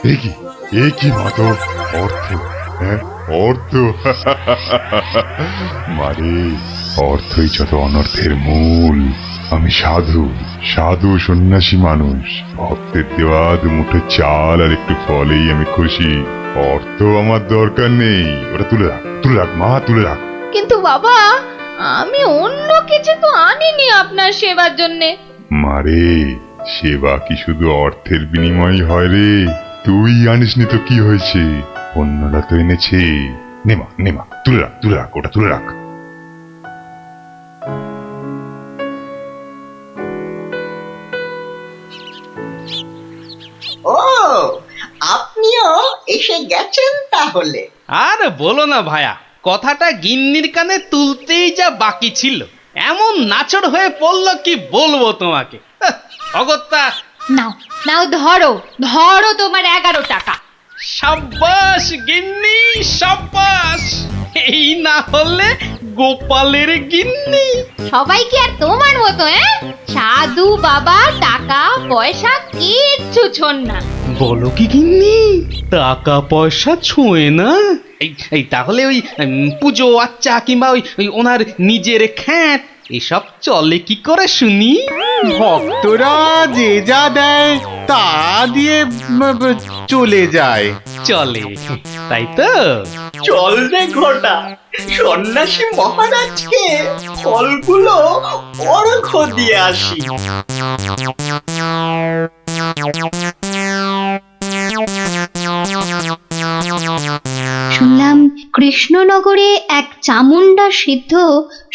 কি কি মাতো অর্থ, হ্যাঁ অর্থ। মারে, অর্থই যত অনর্থের মূল। আমি সাধু, সাধু সন্ন্যাসী মানুষ। ভক্তের দেওয়া দুমুঠো চাল আর একটু ফলেই আমি খুশি। অর্থ আমার দরকার নেই। ওটা তুলে রাখ, তুলে রাখ মা, তুলে রাখ। কিন্তু বাবা, আমি অন্য কিছু তো আনিনি আপনার সেবার জন্যে। মারে, সেবা কি শুধু অর্থের বিনিময় হয় রে? তুই আনিসনি তো কি হয়েছে, অন্যরা তো এনেছে। নেমা নেমা, তুলে রাখ, তুলে রাখ, ওটা তুলে রাখ। ও, আপনিও এসে গেছেন তাহলে। আর বলো না ভায়া, কথাটা গিন্নির কানে তুলতেই যা বাকি ছিল, এমন নাচড় হয়ে পড়লো কি বলবো তোমাকে। অগত্যা। নাও নাও, ধরো ধরো তোমার 11 টাকা। সাব্বাস গিন্নি, সাব্বাস। এই না হলে গোপালের গিন্নি। সবাই কি আর তোমার মতো? সাধু বাবা টাকা পয়সা কিচ্ছু ছোন না। বলো কি গিন্নি, টাকা পয়সা ছোঁয় না? এই তাহলে ওই পুজো আচ্চা কিংবা ওই ওনার নিজের খ্যাট এসব চলে কি করে শুনি? ভক্তরা যে যা দেয় তা দিয়ে চলে যায়। চলে, তাই তো? চল রে ঘটা, সন্ন্যাসী মহারাজকে ফলগুলো অর্ঘ্য দিয়ে আসি। শুনলাম কৃষ্ণনগরে এক চামুন্ডা সিদ্ধ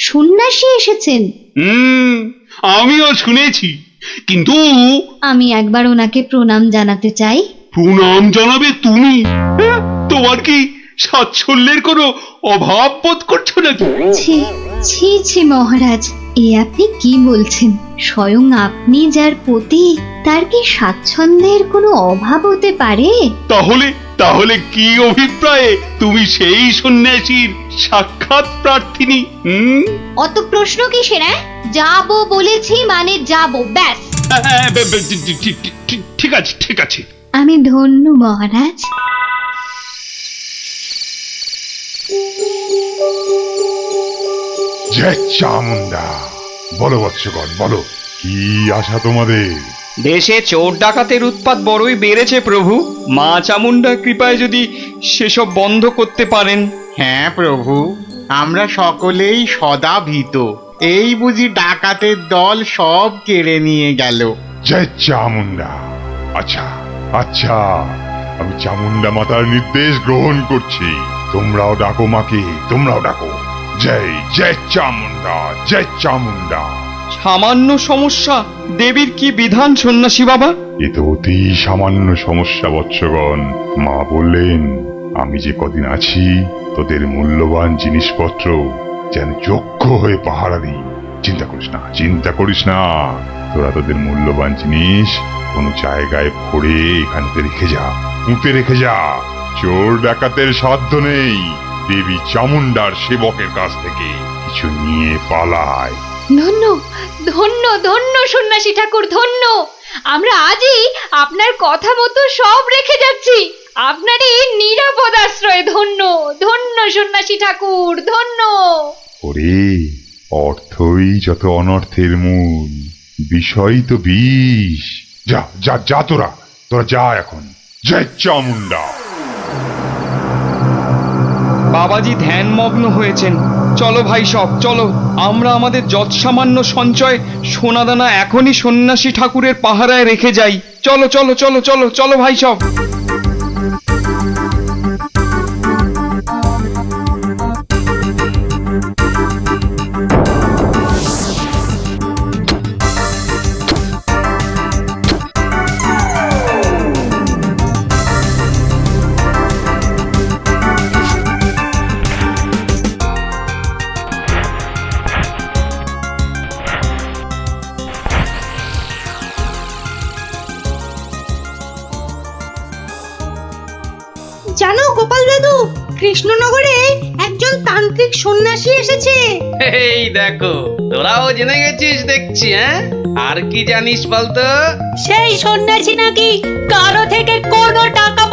সন্ন্যাসী এসেছেন। আমিও শুনেছি, কিন্তু আমি একবার ওনাকে প্রণাম জানাতে চাই। প্রণাম জানাবে তুমি? হ্যাঁ? তোমার কি সাচ্ছল্যের কোনো অভাব বোধ করছো নাকি? ছি ছি ছি মহারাজ, এ আপনি কি বলছেন? স্বয়ং আপনি যার পতি, তার কি স্বাচ্ছন্দ্যের কোনো অভাব হতে পারে? তাহলে তাহলে কি অভিপ্রায়ে তুমি সেই সন্ন্যাসীর সাক্ষাৎ প্রার্থিনী? অত প্রশ্ন কিসের? যাব বলেছি মানে যাব, ব্যাস। ঠিক আছে, ঠিক আছে। আমি ধন্য মহারাজ। জয় চামুন্ডা। বলো বৎসগণ, বলো কি আশা তোমাদের? দেশে চোর ডাকাতের উৎপাত বড়ই বেড়েছে প্রভু। মা চামুন্ডার কৃপায় যদি সেসব বন্ধ করতে পারেন। হ্যাঁ প্রভু, আমরা সকলেই সদা ভীত। এই বুঝি ডাকাতের দল সব কেড়ে নিয়ে গেল। জয় চামুন্ডা। আচ্ছা আচ্ছা, আমি চামুন্ডা মাতার নির্দেশ গ্রহণ করছি। তোমরাও ডাকো মাকে, তোমরাও ডাকো। জয় জয় চামুন্ডা, জয় চামুন্ডা। সামান্য সমস্যা, দেবীর কি বিধান সন্ন্যাসী বাবা? এ তো অতি সামান্য সমস্যা বৎসগণ। মা বললেন, আমি যে কদিন আছি তোদের মূল্যবান জিনিসপত্র যেন যোগ্য হয়ে পাহারা দিই। চিন্তা করিস না, চিন্তা করিস না। তোরা তোদের মূল্যবান জিনিস কোনো জায়গায় ভরে এখানে রেখে যা, পুঁতে রেখে যা। চোর ডাকাতের সাধ্য নেই দেবী চামুন্ডার সেবকের কাছ থেকে কিছু নিয়ে পালায়। ধন্য ধন্য ধন্য সন্ন্যাসী ঠাকুর, ধন্য। আমরা আজই আপনার কথা মতো সব রেখে যাচ্ছি। আপনারই নিরাপদ আশ্রয়। ধন্য ধন্য সন্ন্যাসী ঠাকুর, ধন্য। ওরে, অর্থই যত অনর্থের মূল, বিষয় তো বিষ। যা যা যা, তোরা তোরা যা এখন। জয় চামুন্ডা। বাবাজি ধ্যানমগ্ন হয়েছেন। চলো ভাই সব, চলো। আমরা আমাদের যৎসামান্য সঞ্চয় সোনাদানা এখনই সন্ন্যাসী ঠাকুরের পাহারায় রেখে যাই। চলো চলো চলো চলো চলো ভাই সব। জানো গোপাল দাদু, কৃষ্ণনগরে একজন তান্ত্রিক সন্ন্যাসী এসেছে। এই দেখো, তোরাও জেনে গেছিস দেখছি। আর কি জানিস বলতো? সেই সন্ন্যাসী নাকি কারো থেকে কোনো টাকা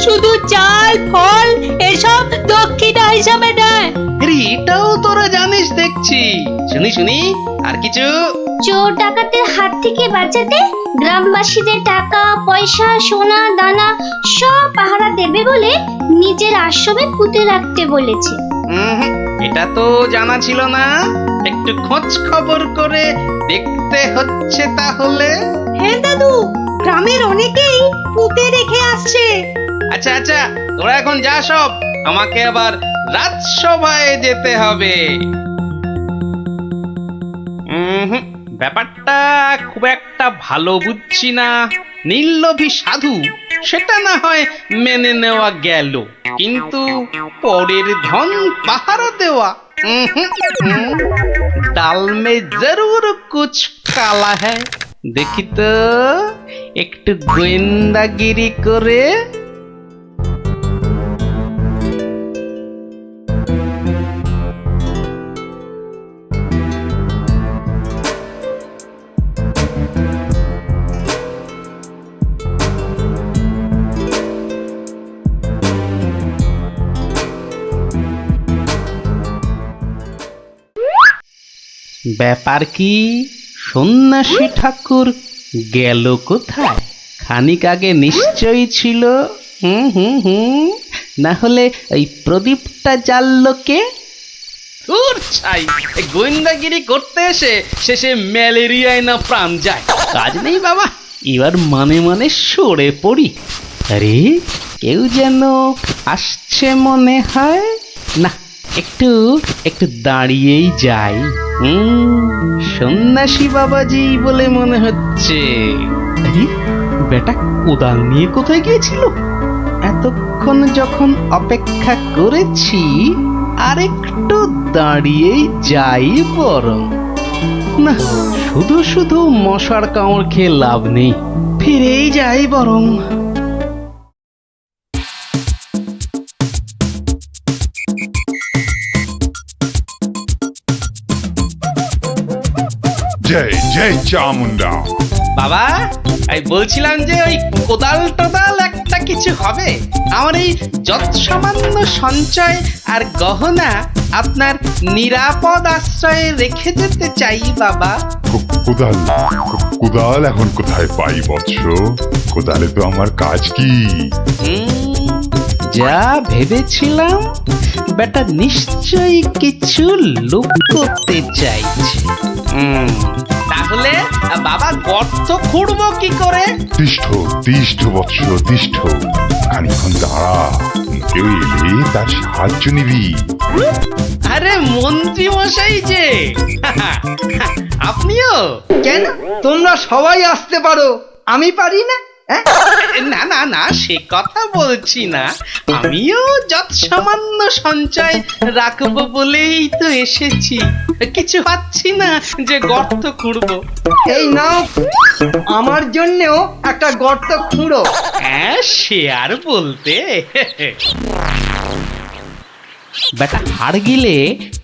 শুধু চাল ফল এসব দক্ষিণা হিসাবে দেয়। আরে এটাও তোরা জানিস দেখছি। শুনি শুনি আর কিছু? চোর ডাকাতের হাত থেকে বাঁচাতে গ্রামবাসীদের টাকা পয়সা সোনা দানা সব পাহারা দেবে বলে নিজের আশ্রমে পুঁতে রাখতে বলেছে। এটা তো জানা ছিল না। একটু খোঁজ খবর করে দেখতে হচ্ছে তাহলে। হ্যাঁ দাদু, গ্রামের অনেকেই পুঁতে রেখে আসছে। আচ্ছা আচ্ছা, তোরা এখন যা সব, আমাকে আবার রাজসভায় যেতে হবে। ব্যাপারটা খুব একটা ভালো বুঝছি না। নীললোভী সাধু সেটা না হয় মেনে নেওয়া গেল, কিন্তু পরের ধন পাহারা দেওয়া, ডাল মে জরুর কুছ কালা হ্যায়। দেখি তো একটু গোয়েন্দাগিরি করে। ব্যাপার কি? সন্ন্যাসী ঠাকুর গেল কোথায়? খানিক আগে নিশ্চয়ই ছিল। না হলে এই প্রদীপটা জ্বাললো কে? গোয়েন্দাগিরি করতে এসে শেষে ম্যালেরিয়ায় না প্রাণ যায়। কাজ নেই বাবা, এবার মানে মানে সরে পড়ি। আরে কেউ যেন আসছে মনে হয়। না, একটু একটু দাঁড়িয়েই যাই। সন্ন্যাসী বাবাজি বলে মনে হচ্ছে। আরে বেটা কোদাল নিয়ে কোথায় গিয়েছিল? এতক্ষণ যখন অপেক্ষা করেছি, আর একটু দাঁড়িয়েই যাই বরং। না, শুধু শুধু মশার কামড় খেয়ে লাভ নেই, ফিরেই যাই বরং। জয় জয় চামুন্ডা। বাবা, আমি বলছিলাম যে ওই কোদাল টোদাল একটা কিছু হবে। আমার এই যত সামান্য সঞ্চয় আর গহনা আপনার নিরাপদ আশ্রয়ে রেখে যেতে চাই বাবা। কোদাল কোদাল এখন কোথায় পাই বৎস? কোদালে তো আমার কাজ কি? যা ভেবেছিলাম, বেটা নিশ্চয়ই কিছু লুকোতে চাইছে। তাহলে বাবা গর্ত খুঁড়বো কি করে? তিষ্ঠ তিষ্ঠ বৎস তিষ্ঠ, খানিক্ষণ দাঁড়া, কেউ এলে তার সাহায্য নিবি। আরে মন্ত্রী মশাই যে, আপনিও? কেন তোমরা সবাই আসতে পারো, আমি পারি না? না না না, সে কথা বলছি না। আমিও যত সামান্য সঞ্চয় রাখবো বলেই তো এসেছি। কিছু পাচ্ছি না যে গর্ত খুঁড়বো। এই নাও, আমার জন্যও একটা গর্ত খুঁড়ো। হ্যাঁ, সে আর বলতে। বেটা হাড় গিলে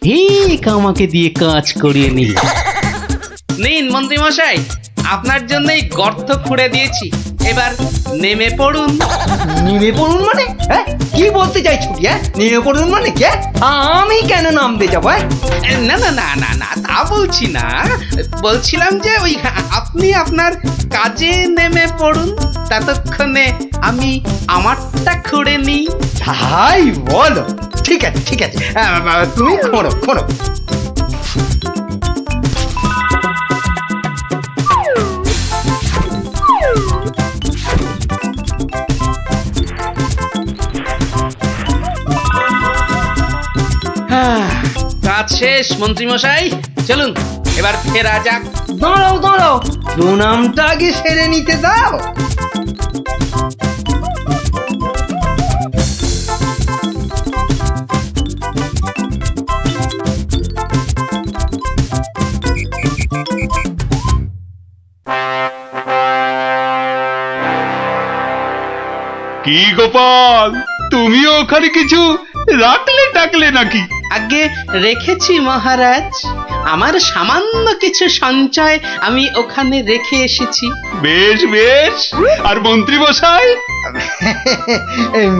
ঠিক আমাকে দিয়ে কাজ করিয়ে নিল। নিন মন্ত্রী মশাই, আপনার জন্যই গর্ত খুঁড়ে দিয়েছি, এবার নেমে পড়ুন। নেমে পড়ুন মানে? হ্যাঁ, কি বলতে চাইছো? নেমে পড়ুন মানে কে? আমি কেন নামতে যাবো? না না না না না, তা বলছি না। বলছিলাম যে ওই আপনি আপনার কাজে নেমে পড়ুন, ততক্ষণে আমি আমারটা খুঁড়ে নিই। তাই বলো? ঠিক আছে ঠিক আছে, তুমি খোঁড়ো খোঁড়ো। কাজ শেষ মন্ত্রী মশাই, চলুন এবার ফেরা যাক। দাঁড়াও দাঁড়াও, প্রণামটা আগে সেরে নিতে দাও। কি গোপাল, তুমিও ওখানে কিছু রাখলে টাকলে নাকি? আগে রেখেছি মহারাজ, আমার সামান্য কিছু সঞ্চয় আমি ওখানে রেখে এসেছি। বেশ বেশ, আর মন্ত্রী মশাই?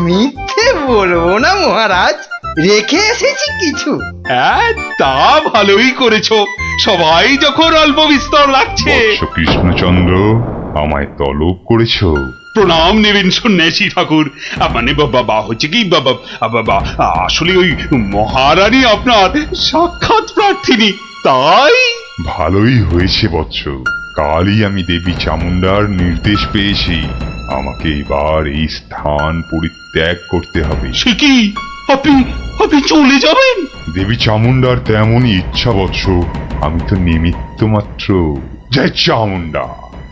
মিথ্যে বলবো না মহারাজ, রেখে এসেছি কিছু। হ্যাঁ, তা ভালোই করেছো। সবাই যখন অল্প বিস্তর রাখছে। বৎস কৃষ্ণচন্দ্র, আমায় তলব করেছো? প্রণাম নেবেন সন্ন্যাসী ঠাকুর। মানে বাবা হচ্ছে কি বাবা, আসলে ওই মহারানী আপনার সাক্ষাৎ প্রার্থিনী, তাই। ভালোই হয়েছে বৎস, কালই আমি দেবী চামুন্ডার নির্দেশ পেয়েছি, আমাকে এবার এই স্থান পরিত্যাগ করতে হবে। সে কি, আপনি আপনি চলে যাবেন? দেবী চামুন্ডার তেমনই ইচ্ছা বৎস, আমি তো নিমিত্ত মাত্র। জয় চামুন্ডা,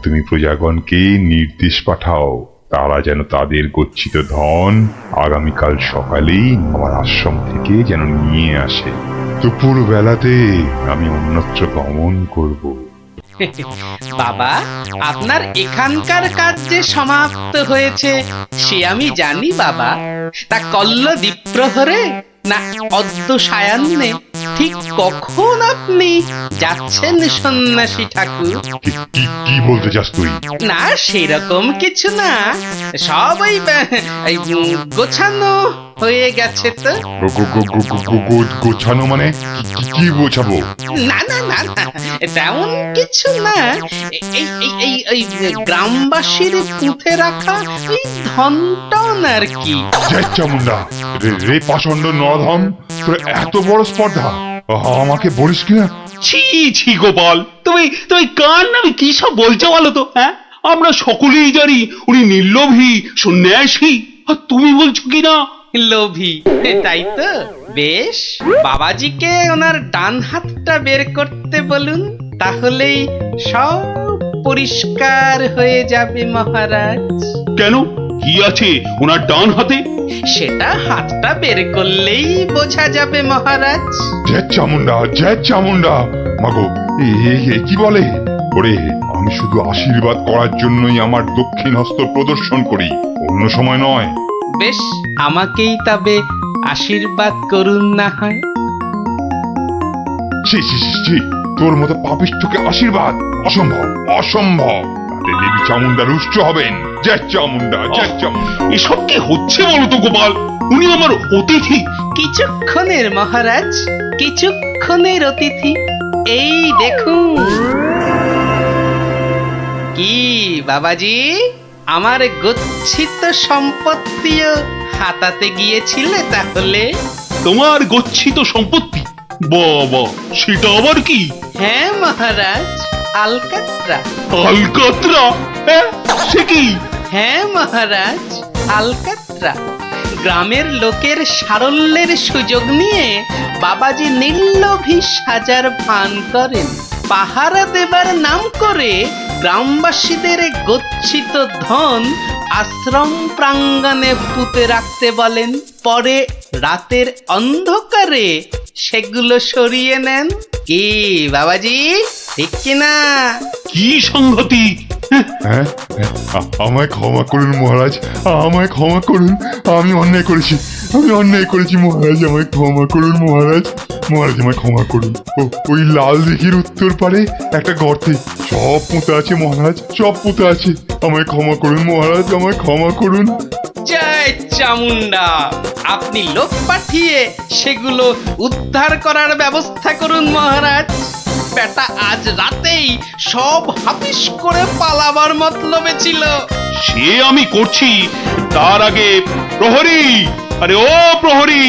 তুমি প্রজাগণকে নির্দেশ পাঠাও, তারা যেন তাদের গচ্ছিত ধন আগামীকাল সকালেই আমার আশ্রম থেকে যেন নিয়ে আসে। দুপুর বেলাতে আমি অন্যত্র গমন করব। বাবা, আপনার এখানকার কাজ যে সমাপ্ত হয়েছে সে আমি জানি বাবা। তা কল্ল দ্বীপ্রহরে না অদ্য সায়ান্নে ঠিক কখন আপনি যাচ্ছেন সন্ন্যাসী ঠাকুর? কি বলতে চাস তুই? না সেরকম কিছু না, সব ওই গোছানো হয়ে গেছে তো। গোছানো মানে কি গোছাবো? না না না না, তেমন কিছু না। এই গ্রামবাসীর পুঁতে রাখা ওই ধনটন আর কি। জয় চামুন্ডা, রে পাষণ্ড নরধম, তোর এত বড় স্পর্ধা, আমাকে বলিস কিনা? ছি ছি গোপাল, তুমি তুমি কার নামে কি সব বলছো বলো তো? হ্যাঁ, আমরা সকলেই জানি উনি নির্লোভী সন্ন্যাসী, আর তুমি বলছো কিনা লোভী। তাই তো, বেশ, বাবাজিকে ওনার ডান হাতটা বের করতে বলুন, তাহলেই সব পরিষ্কার হয়ে যাবে মহারাজ। কেন, কি আছে ওনার ডান হাতে? সেটা হাতটা বের করলেই বোঝা যাবে মহারাজ। জয় চামুন্ডা, জয় চামুন্ডা। মাগো, কি বলে? ওরে, আমি শুধু আশীর্বাদ করার জন্যই আমার দক্ষিণ হস্ত প্রদর্শন করি, অন্য সময় নয়। বেশ, আমাকেই তবে আশীর্বাদ করুন না হয়। ছি ছি ছি ছি, তোর মতো পাপিষ্ঠকে আশীর্বাদ? অসম্ভব, অসম্ভব। তাতে দেবী চামুন্ডা রুষ্ট হবেন। জয় চামুন্ডা, জয় চামুন্ডা। এসব কি হচ্ছে বলো তো গোপাল? উনি আমার অতিথি। কিছুক্ষণের মহারাজ, কিছুক্ষণের অতিথি। এই দেখুন। কি বাবাজি, আমার গচ্ছিত সম্পত্তিও হাতাতে গিয়েছিলে তাহলে? তোমার গচ্ছিত সম্পত্তি? বাবা, সেটা আবার কি? হ্যাঁ মহারাজ, আলকাত্রা। আলকাতরা? হ্যাঁ, সে কি? হ্যাঁ মহারাজ, আলকাত্রা। গ্রামের লোকের সারল্যের সুযোগ নিয়ে বাবাজি নির্লোভী সাজার ভান করেন, পাহারা দেবার নাম করে গ্রামবাসীদের গচ্ছিত ধন আশ্রম প্রাঙ্গণে পুঁতে রাখতে বলেন, পরে রাতের অন্ধকারে সেগুলো সরিয়ে নেন। কি বাবাজি, ঠিক কিনা? কি সংগতি? হ্যাঁ, আমায় ক্ষমা করুন মহারাজ, আমায় ক্ষমা করুন, আমি অন্যায় করেছি, আমি অন্যায় করেছি মহারাজ, আমায় ক্ষমা করুন মহারাজ, মহারাজ আমায় ক্ষমা করুন। ওই লাল দিঘির উত্তর পারে একটা গর্তে সব পুঁতে আছে মহারাজ, সব পুঁতে আছে, আমায় ক্ষমা করুন মহারাজ, আমায় ক্ষমা করুন। জয় চামুন্ডা, আপনি লোক পাঠিয়ে সেগুলো উদ্ধার করার ব্যবস্থা করুন মহারাজ। বেটা আজ রাতেই সব হাফিস করে পালাবার মতলবে ছিল। সে আমি করছি, তার আগে প্রহরী, আরে ও প্রহরী,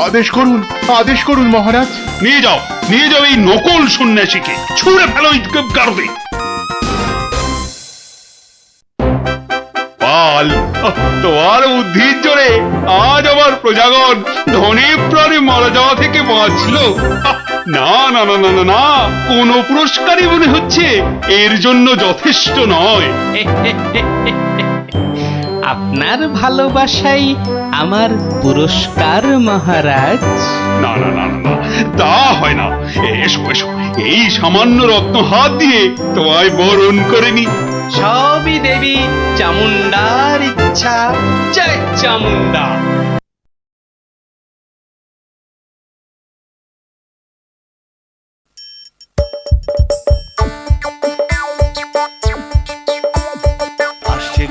আদেশ করুন, আদেশ করুন মহারাজ। নিয়ে যাও, নিয়ে যাও এই নকল সন্ন্যাসীকে, ছুঁড়ে ফেলো এই গারদে। পাল, তোমার বুদ্ধির জোরে আজ আমার প্রজাগণ ধনে প্রাণে মারা যাওয়া থেকে বাঁচল। না না না না না না, কোনো পুরস্কারই মনে হচ্ছে এর জন্য যথেষ্ট নয়। আপনার ভালোবাসাই আমার পুরস্কার মহারাজ। না না না না না, তা হয় না। এসো এসো, এই সামান্য রত্ন হাত দিয়ে তোমায় বরণ করে নি। সবই দেবী চামুন্ডার ইচ্ছা। জয় চামুন্ডা।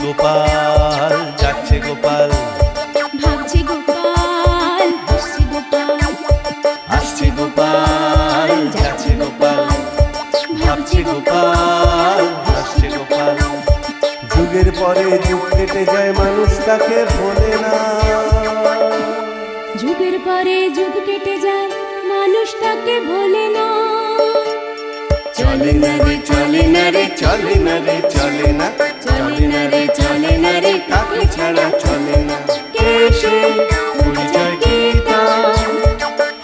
গোপাল যাচ্ছে গোপাল, ভাবছি গোপাল হাসছে গোপাল, আসছে গোপাল যাচ্ছে গোপাল, ভাবছে গোপাল হাসছে গোপাল। যুগের পরে যুগ কেটে যায় মানুষ তাকে ভোলে না, যুগের পরে যুগ কেটে যায় মানুষ তাকে ভোলে না। চলে না রে চলে না রে চলে না রে চলে না, চলে না রে চলে না রে তাকে ছাড়া চলে না। কে সে পরিচয় কি তার?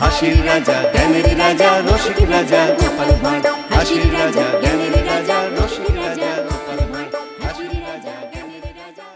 হাসির রাজা জ্ঞানের রাজা রসিক রাজা গোপাল ভাঁড়, হাসির রাজা জ্ঞানের রাজা রসিক রাজা গোপাল ভাঁড়, হাসির রাজা জ্ঞানের রাজা।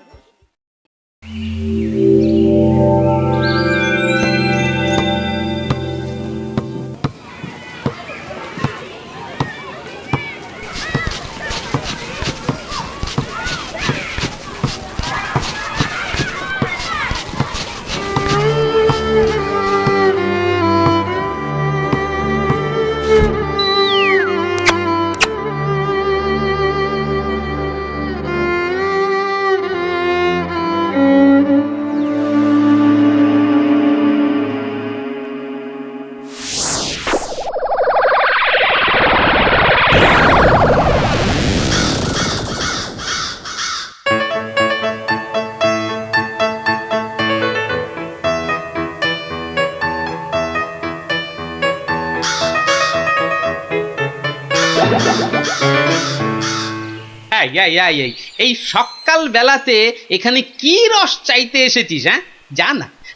এই সকাল বেলাতে এখানে কি রস চাইতে এসেছিস? হ্যাঁ,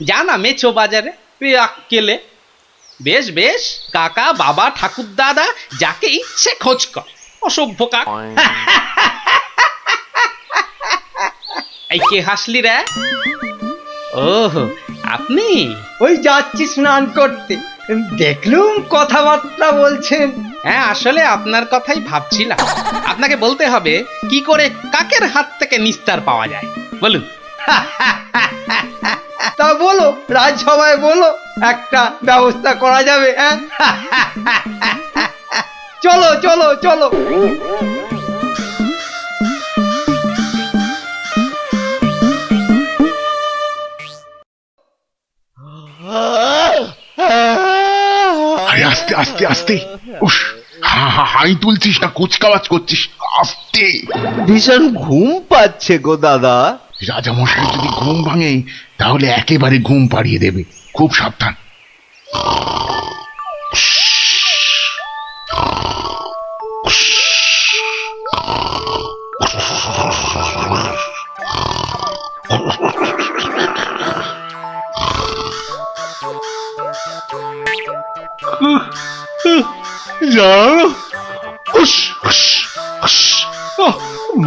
যা না মেছো বাজারে আক্কেলে। বেশ বেশ, কাকা বাবা ঠাকুর দাদা যাকে ইচ্ছে খোঁজ কর, অসভ্য কাক। এই কে হাসলি রে? ওহ, আপনি? ওই যাচ্ছি স্নান করতে, দেখলুম কথাবার্তা বলছেন। হ্যাঁ, আসলে আপনার কথাই ভাবছিলাম। আপনাকে বলতে হবে কি করে কাকের হাত থেকে নিস্তার পাওয়া যায়, বলুন। তা বলো, রাজসভায় বলো, একটা ব্যবস্থা করা যাবে। হ্যাঁ, চলো চলো চলো। আরে আস্তে আস্তে আস্তে, উস, হাই তুলছিস না কুচকাওয়াজ করছিস, আস্তে। ভীষণ ঘুম পাচ্ছে গো দাদা। রাজামশাই যদি ঘুম ভাঙে তাহলে একেবারে ঘুম পাড়িয়ে দেবে, খুব সাবধান।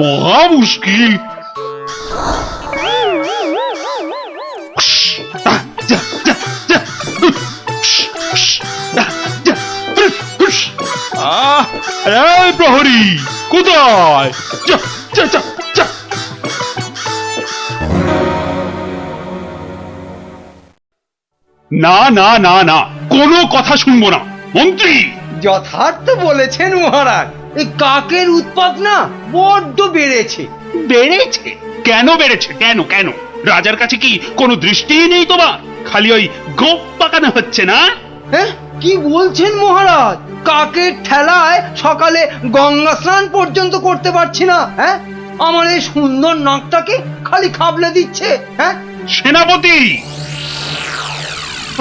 মহা মুশকিল। প্রহরী কোথায়? না না না না, কোনো কথা শুনবো না মন্ত্রী। যথার্থ বলেছেন মহারাজ, এই কাকের উৎপাত না বড্ড বেড়েছে। বেড়েছে? কেন বেড়েছে? কেন কেন? রাজার কাছে কি কোনো দৃষ্টিই নেই তোমার? খালি ওই গোপ পাকানো হচ্ছে না? হ্যাঁ, কি বলছেন মহারাজ? কাকের ঠেলায় সকালে গঙ্গা স্নান পর্যন্ত করতে পারছি না। হ্যাঁ, আমার এই সুন্দর নাকটাকে খালি খাবলে দিচ্ছে। হ্যাঁ, সেনাপতি!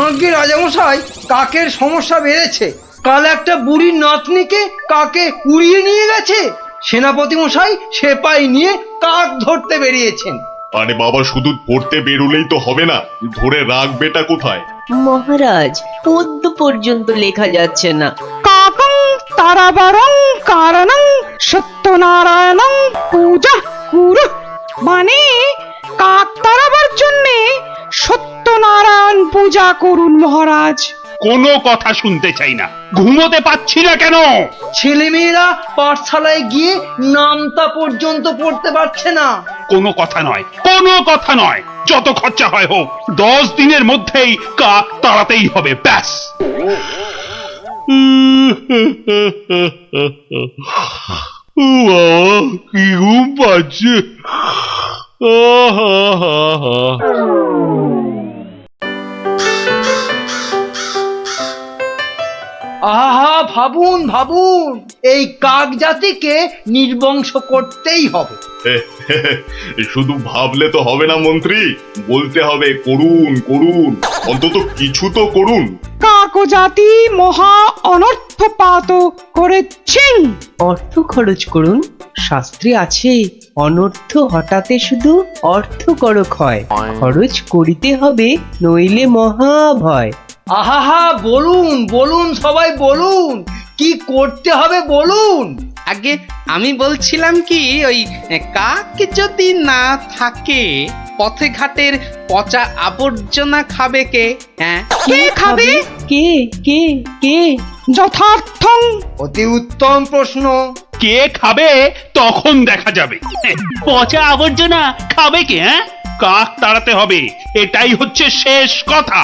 আগে রাজামশাই, কাকের সমস্যা বেড়েছে। কাল একটা বুড়ির নাতনিকে কাকে উড়িয়ে নিয়ে গেছে। সেনাপতি মশাই সেপাই নিয়ে কাক ধরতে বেরিয়েছেন। আরে বাবা, শুধু ধরতে বেরোলেই তো হবে না, ধরে রাখবেটা কোথায়? মহারাজ, পদ্ম পর্যন্ত লেখা যাচ্ছে না। কাকং তারাবারং কারণং সত্যনারায়ণং পূজা কুরু, মানে কাক তাড়াবার জন্যে সত্যনারায়ণ পূজা করুন মহারাজ। কোনো কথা শুনতে চাই না, ঘুমোতে পাচ্ছি না কেন? ছেলেমেয়েরা পাঠশালায় গিয়ে নামতা পর্যন্ত পড়তে পারছে না। কোনো কথা নয়, কোনো কথা নয়, যত খরচা হয় হোক, 10 দিনের মধ্যেই কাক তাড়াতেই হবে, ব্যাস। কি ঘুম পাচ্ছে। আহা, ভাবুন ভাবুন, এই কাক জাতিকে নির্বংশ করতেই হবে। শুধু ভাবলে তো হবে না মন্ত্রী, বলতে হবে করুন করুন, অন্তত কিছু তো করুন। কাকজাতি মহা অনর্থপাত করেছেন। অর্থ খরচ করুন, শাস্ত্রে আছে অনর্থ হঠাতে শুধু অর্থ করক হয়, খরচ করিতে হবে নইলে মহাভয়। আহা, বলুন বলুন, সবাই বলুন, কি করতে হবে বলুন। আগে আমি বলছিলাম কি, ওই কাক যদি না থাকে পথে ঘাটের পচা আবর্জনা খাবে কে? হ্যাঁ, কে খাবে? কে কে কে? যথার্থং। অতি উত্তম প্রশ্ন। কে খাবে তখন দেখা যাবে। পচা আবর্জনা খাবে কে? হ্যাঁ, কাক তাড়াতে হবে, এটাই হচ্ছে শেষ কথা।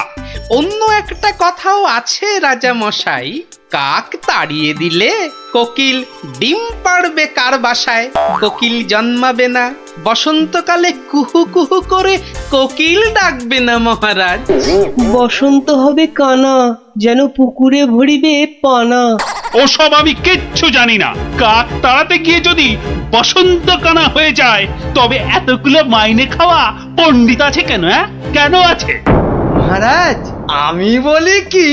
অন্য একটা কথাও আছে রাজা মশাই, কাক তাড়িয়ে দিলে কোকিল ডিম পাড়বে কার বাসায়? কোকিল জন্মাবে না, বসন্তকালে কুহু কুহু করে কোকিল ডাকবে না মহারাজ। বসন্ত হবে কানা, যেন পুকুরে ভরিবে পানা। ওসব আমি কিচ্ছু জানি না। কাক তাড়াতে গিয়ে যদি বসন্ত কানা হয়ে যায়, তবে এতগুলো মাইনে খাওয়া পণ্ডিত আছে কেন? হ্যাঁ, কেন আছে? মহারাজ, আমি বলি কি,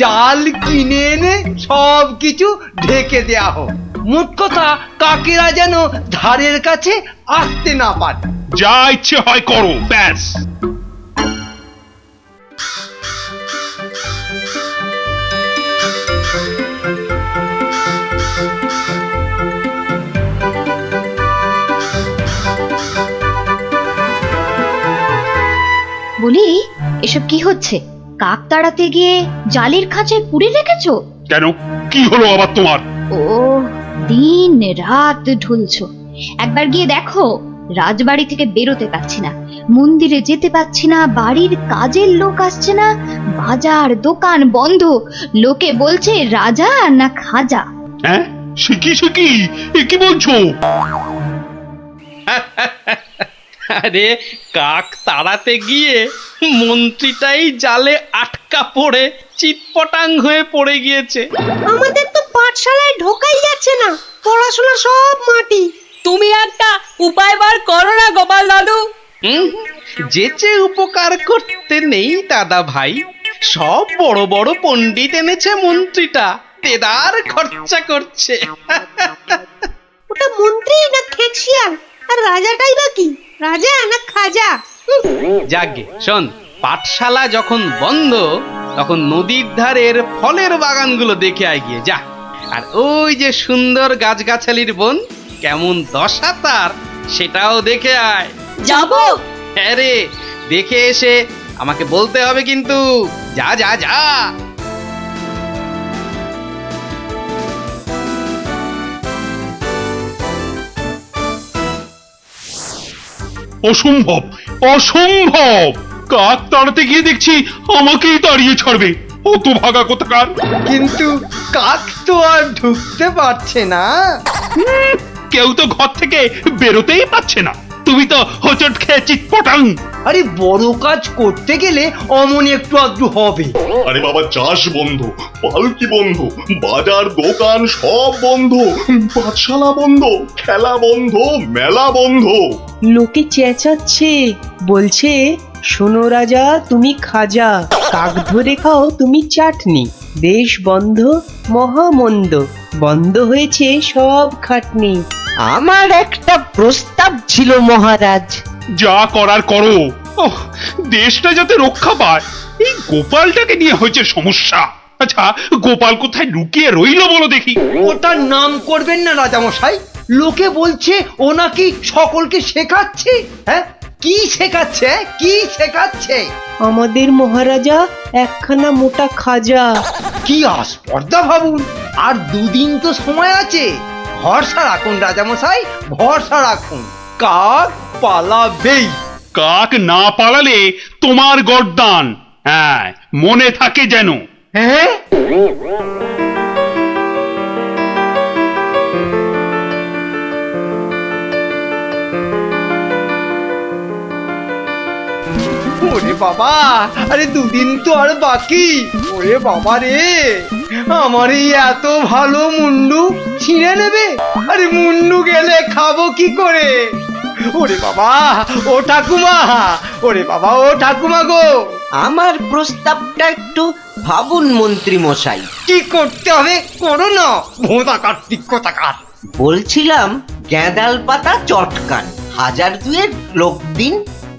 জাল কিনে এনে সব কিছু ঢেকে দেয়া হোক। মোট কথা, কাকেরা যেন ধারের কাছে আসতে না পারে। যা ইচ্ছে হয় করো, ব্যাস। বলি, এসব কি হচ্ছে? কাক তাড়াতে গিয়ে জালের খাঁচায় পুরে রেখেছো? কেন, কি হলো আবার তোমার? ও, দিন রাত ঢুলছো। একবার গিয়ে দেখো, রাজবাড়ি থেকে বেরোতে পারছি না, মন্দিরে যেতে পারছি না, বাড়ির কাজের লোক আসছে না, বাজার দোকান বন্ধ, লোকে বলছে রাজা না খাজা। হ্যাঁ, শিখি এ কি বলছো? আরে, কাক তাড়াতে গিয়ে মন্ত্রীটাই জালে আটকা পড়ে চিৎপটাং হয়ে পড়ে গিয়েছে। আমাদের তো পাঠশালায় ঢোকাই যাচ্ছে না, পড়াশোনা সব মাটি। তুমি একটা উপায় বার করো না গোপাল দাদু। যেচে উপকার করতে নেই দাদা ভাই, সব বড় বড় পণ্ডিত এনেছে মন্ত্রীটা, তেদার খরচা করছে। ওটা মন্ত্রী না খেকশিয়াল, আর রাজাটাই বা কি, রাজা না খাজা? যাগে শোন, পাঠশালা যখন বন্ধ তখন নদীর ধারের ফলের বাগানগুলো দেখে আয় গিয়ে যা। আর ওই যে সুন্দর গাছগাছালির বন, কেমন দশা তার, সেটাও দেখে আয়। যাবো? হ্যাঁ রে, দেখে এসে আমাকে বলতে হবে কিন্তু। যা যা যা। অসম্ভব, অসম্ভব! কাক তাড়াতে গিয়ে দেখছি আমাকেই তাড়িয়ে ছাড়বে, অত ভাগা কোথাকার। কিন্তু কাক তো আর ঢুকতে পারছে না। কেউ তো ঘর থেকে বেরোতেই পারছে না, তুমি তো হোঁচট খেয়ে চিৎপটাং। আরে, বড় কাজ করতে গেলে অমন একটু আধটু হবে। আরে বাবা, চাষ বন্ধ, পালকি বন্ধ, বাজার দোকান সব বন্ধ, পাঠশালা বন্ধ, খেলা বন্ধ, মেলা বন্ধ। লোকে চেঁচাচ্ছে, বলছে শোনো রাজা তুমি খাজা, কাক ধরে খাও তুমি চাটনি। দেশ বন্ধ, মহামন্দ, বন্ধ হয়েছে সব খাটনি। আমার একটা প্রস্তাব ছিল মহারাজ। যা করার করো। ওহ, দেশটা যাতে রক্ষা পায়, এই গোপালটাকে নিয়ে হয়েছে সমস্যা। আচ্ছা, গোপাল কোথায় লুকিয়ে রইলো বলো দেখি? ওটার নাম করবেন না রাজামশাই, লোকে বলছে ও নাকি সকলকে শেখাচ্ছে। হ্যাঁ, কি শেখাচ্ছে? কি শেখাচ্ছে? আমাদের মহারাজা একখানা মোটা খাজা। কি আস্পর্ধা ভাবুন! আর দুদিন তো সময় আছে, ভরসা রাখুন রাজামশাই, ভরসা রাখুন। কাক পালাবেই। কাক না পালালে তোমার গর্দান, হ্যাঁ, মনে থাকে যেন। হ্যাঁ, ওরে বাবা, আরে দুদিন তো আর বাকি। ওরে বাবা রে, আমার এই এত ভালো মুন্ডু ছিঁড়ে নেবে। আরে মুন্ডু গেলে খাবো কি করে? ওরে বাবা, ও ঠাকুমা, ওরে বাবা, ও ঠাকুমা গো, আমার প্রস্তাবটা একটু ভাবুন মন্ত্রী মশাই। কি করতে হবে করো না, ভোঁতা কার্তিক কোথাকার। বলছিলাম গ্যাঁদাল পাতা চটকান, 1000-2 লোক দিন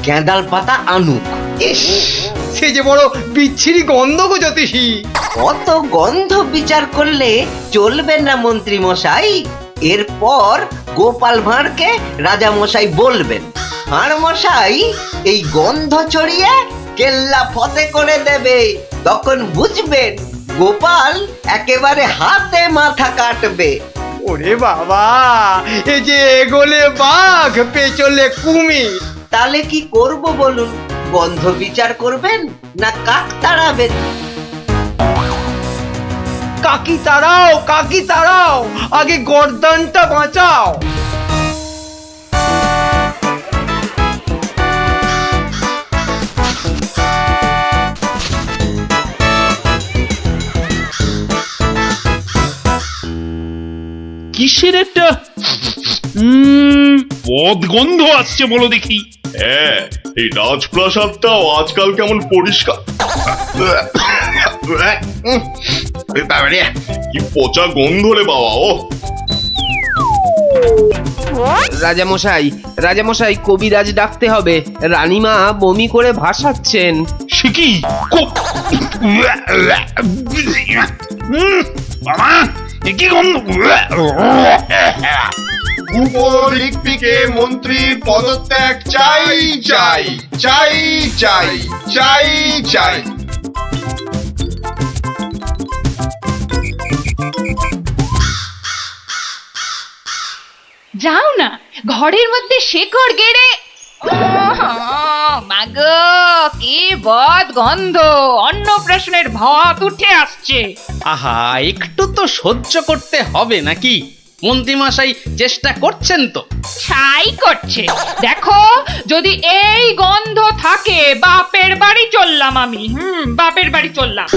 গ্যাঁদাল পাতা আনুক। ইস, সে যে বড় বিচ্ছিরি গন্ধ গো জ্যোতিষী। অত গন্ধ বিচার করলে চলবে না মন্ত্রী মশাই। এরপর গোপাল ভাঁড়কে রাজা মশাই বলবেন, ভাঁড় মশাই এই গন্ধ ছড়িয়ে কেল্লা ফতে করে দেবে। তখন বুঝবেন গোপাল একেবারে হাতে মাথা কাটবে। ওরে বাবা, এ যে এগোলে বাঘ পেছলে কুমির। তাহলে কি করব বলুন? গন্ধ বিচার করবেন না কাক তাড়াবেন? কাকি তাড়াও, কাকি তাড়াও, আগে গর্দানটা বাঁচাও। কিসের একটা বদগন্ধ আসছে বলো দেখি। হ্যাঁ, এই রাজপ্রাসাদটাও আজকাল কেমন পরিষ্কার। কি পচা গন্ধ রে বাবা। ও রাজামশাই, রাজামশাই, কবিরাজ ডাকতে হবে। রানীমা বমি করে ভাসাচ্ছেন। সে কি বাবা, এ কি গন্ধ? উপলিপিকে মন্ত্রীর পদত্যাগ চাই চাই চাই চাই চাই চাই। যাও না, ঘরের মধ্যে শেকড় গেড়ে। মাগো, কি বদ গন্ধ! অন্নপ্রাশনের ভাত উঠে আসছে। আহা, একটু তো সহ্য করতে হবে নাকি? মন্ত্রীমশাই চেষ্টা করছেন তো। ছাই করছে। দেখো, যদি এই গন্ধ থাকে, বাপের বাড়ি চললাম আমি। বাপের বাড়ি চললাম।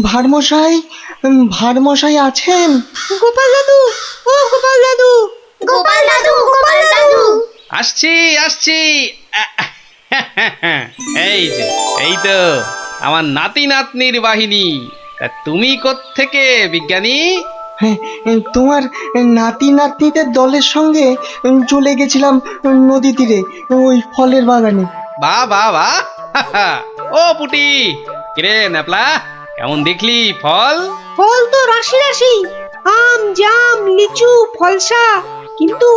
ভারমশাই, ভারমশাই আছেন? গোপাল দাদু, ও গোপাল দাদু, গোপাল দাদু, গোপাল দাদু। আসছি আসছি। এই যে, এই তো আমার নাতি নাতনির বাহিনী। তা তুমি কোত্থেকে বিজ্ঞানী? তোমার নাতি নাতনিদের দলের সঙ্গে চলে গেছিলাম নদী তীরে, ওই ফলের বাগানে। বাহ বাহ বাহ। ও পুটি, কিরে ন্যাপলা, কেমন দেখলি ফল? ফল তো রাশি রাশি, আম, জাম, লিচু, ফলসা। কিন্তু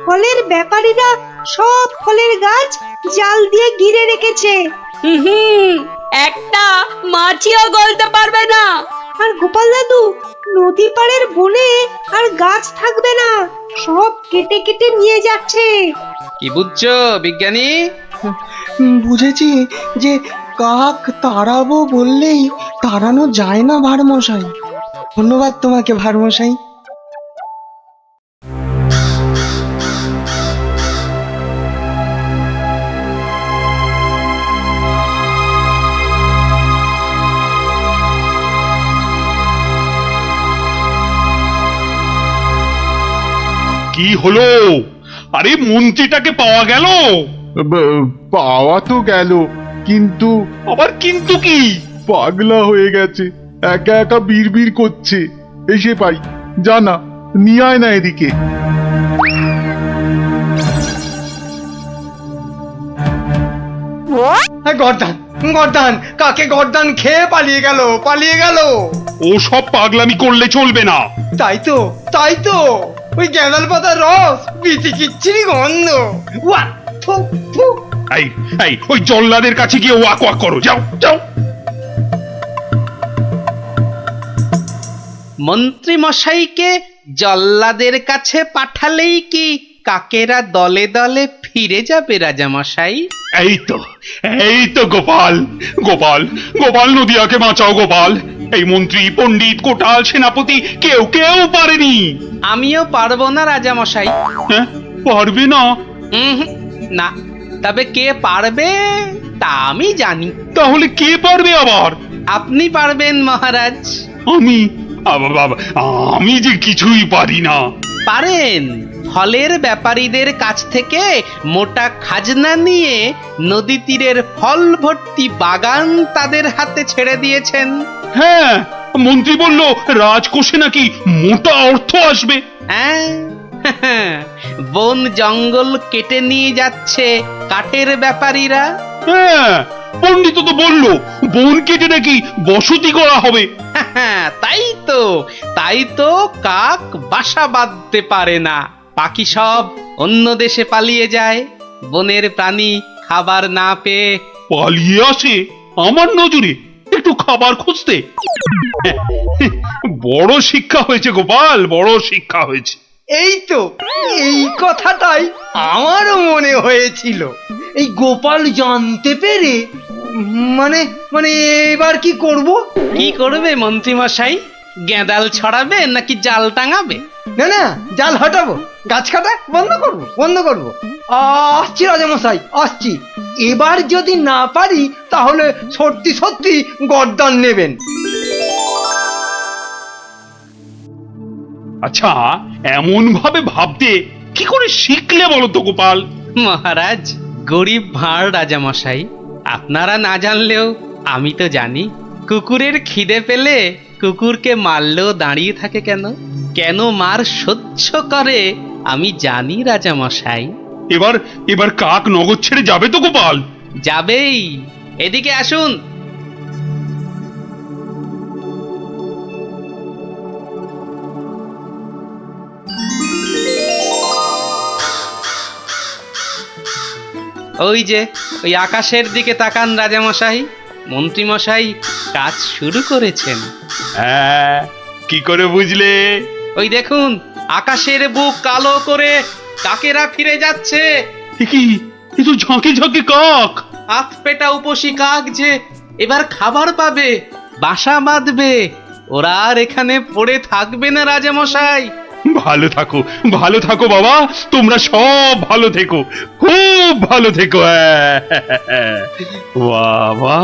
ফলের ব্যাপারীরা সব ফলের গাছ জাল দিয়ে ঘিরে রেখেছে। একটা মাছিও গলতে পারবে না। আর গোপাল দাদু, নদী পাড়ের বনে আর গাছ থাকবে না, সব কেটে কেটে নিয়ে যাচ্ছে। কি বুঝছো বিজ্ঞানী? বুঝেছি যে কাক তাড়াবো বললেই তাড়ানো যায় না ভারমশাই। ধন্যবাদ তোমাকে ভারমশাই। কি হলো? আরে মন্ত্রীটাকে পাওয়া গেল? পাওয়া তো গেল, কিন্তু আবার কিন্তু কি? পাগলা হয়ে গেছে, একা একা বিড়বিড় করছে। এসে পাই, জানা নিয়ে আয় না এদিকে। গর্দান, গর্দান, কাকে গর্দান খেয়ে পালিয়ে গেল, পালিয়ে গেল। ও সব পাগলামি করলে চলবে না। তাই তো, তাই তো, ওই গ্যাঁদাল পাতার রস, বিচি কিচ্ছিরি গন্ধ। ওয়া, থু, থু। এই এই, ওই জল্লাদের কাছে গিয়ে ওয়াক ওয়াক করো, যাও যাও। মন্ত্রী মশাইকে জল্লাদের কাছে পাঠালেই কি কাকেরা দলে দলে ফিরে যাবে রাজামশাই? এই তো গোপাল, গোপাল, গোপাল, নদিয়াকে বাঁচাও গোপাল। এই মন্ত্রী, পণ্ডিত, কোটাল, সেনাপতি কেউ কেউ পারেনি। আমিও পারবো না রাজামশাই। হ্যাঁ, পারবে না? না, তবে কে পারবে তা আমি জানি। তাহলে কে পারবে আবার? আপনি পারবেন মহারাজ। আমি? আমি যে কিছুই পারি না। পারেন। ফলের ব্যাপারীদের কাছ থেকে মোটা খাজনা নিয়ে নদী তীরের ফল ভর্তি বাগান তাদের হাতে ছেড়ে দিয়েছেন। হ্যাঁ, মন্ত্রী বলল রাজকোষে নাকি মোটা অর্থ আসবে। হ্যাঁ, বন জঙ্গল কেটে নিয়ে যাচ্ছে কাঠের ব্যাপারীরা। হ্যাঁ, পণ্ডিত তো বলল বন কেটে নাকি বসতি করা হবে। তাই তো কাক বাসা বাঁধতে পারে না, পাখি সব অন্য দেশে পালিয়ে যায়। বনের প্রাণী খাবার না পেয়ে পালিয়ে আসে আমার নজরে একটু খাবার খুঁজতে। বড় শিক্ষা হয়েছে গোপাল, বড় শিক্ষা হয়েছে। এই তো, এই কথাটাই আমারও মনে হয়েছিল। এই গোপাল জানতে পেরে মানে মানে এবার কি করব? কি করবে মন্ত্রী মশাই? গেঁদাল ছড়াবে নাকি জাল টাঙাবে? না না, জাল হটাবো, গাছ কাটা বন্ধ করবো। আসছি রাজামশাই, আসছি। এবার যদি না পারি তাহলে সত্যি সত্যি গর্দান নেবেন। আচ্ছা, এমন ভাবে ভাবতে কি করে শিখলে বলো তো গোপাল? মহারাজ, গরিব ভাঁড় রাজামশাই, আপনারা না জানলেও আমি তো জানি। কুকুরের খিদে পেলে কুকুরকে মারলেও দাঁড়িয়ে থাকে কেন? কেন মার সহ্য করে আমি জানি রাজামশাই। এবার কাক নগর ছেড়ে যাবে তো গোপাল? যাবেই। এদিকে আসুন। ওই আকাশের দিকে তাকান রাজামশাই। মন্ত্রীমশাই কাজ শুরু করেছেন। হ্যাঁ, কি করে বুঝলে? ওই দেখুন, আকাশের বুক কালো করে কাকেরা ফিরে যাচ্ছে। কি তো ঝাঁকে ঝাঁকে কাক! আত পেটা উপসী কাক যে এবার খাবার পাবে, বাসা বাঁধবে। ওরা আর এখানে পড়ে থাকবে না রাজামশাই। ভালো থাকো বাবা, তোমরা সব ভালো থেকো, খুব ভালো থেকো। বাবা,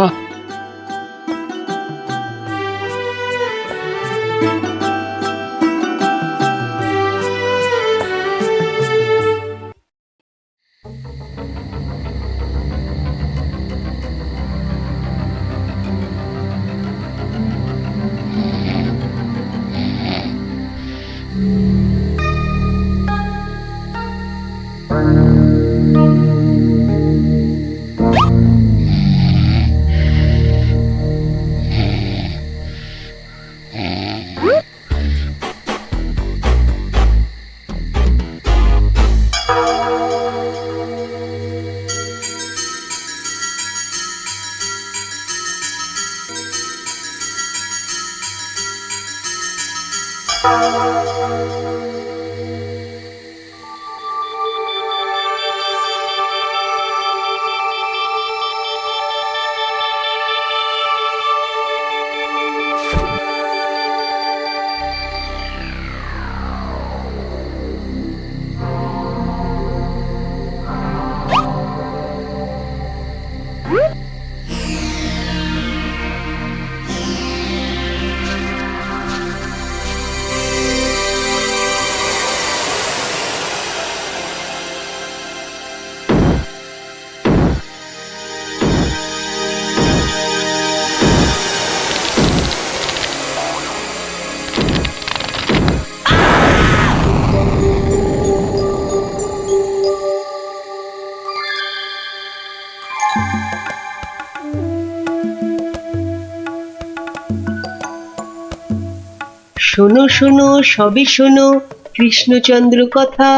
শোনো শোনো সবই শোনো কৃষ্ণচন্দ্র কথা,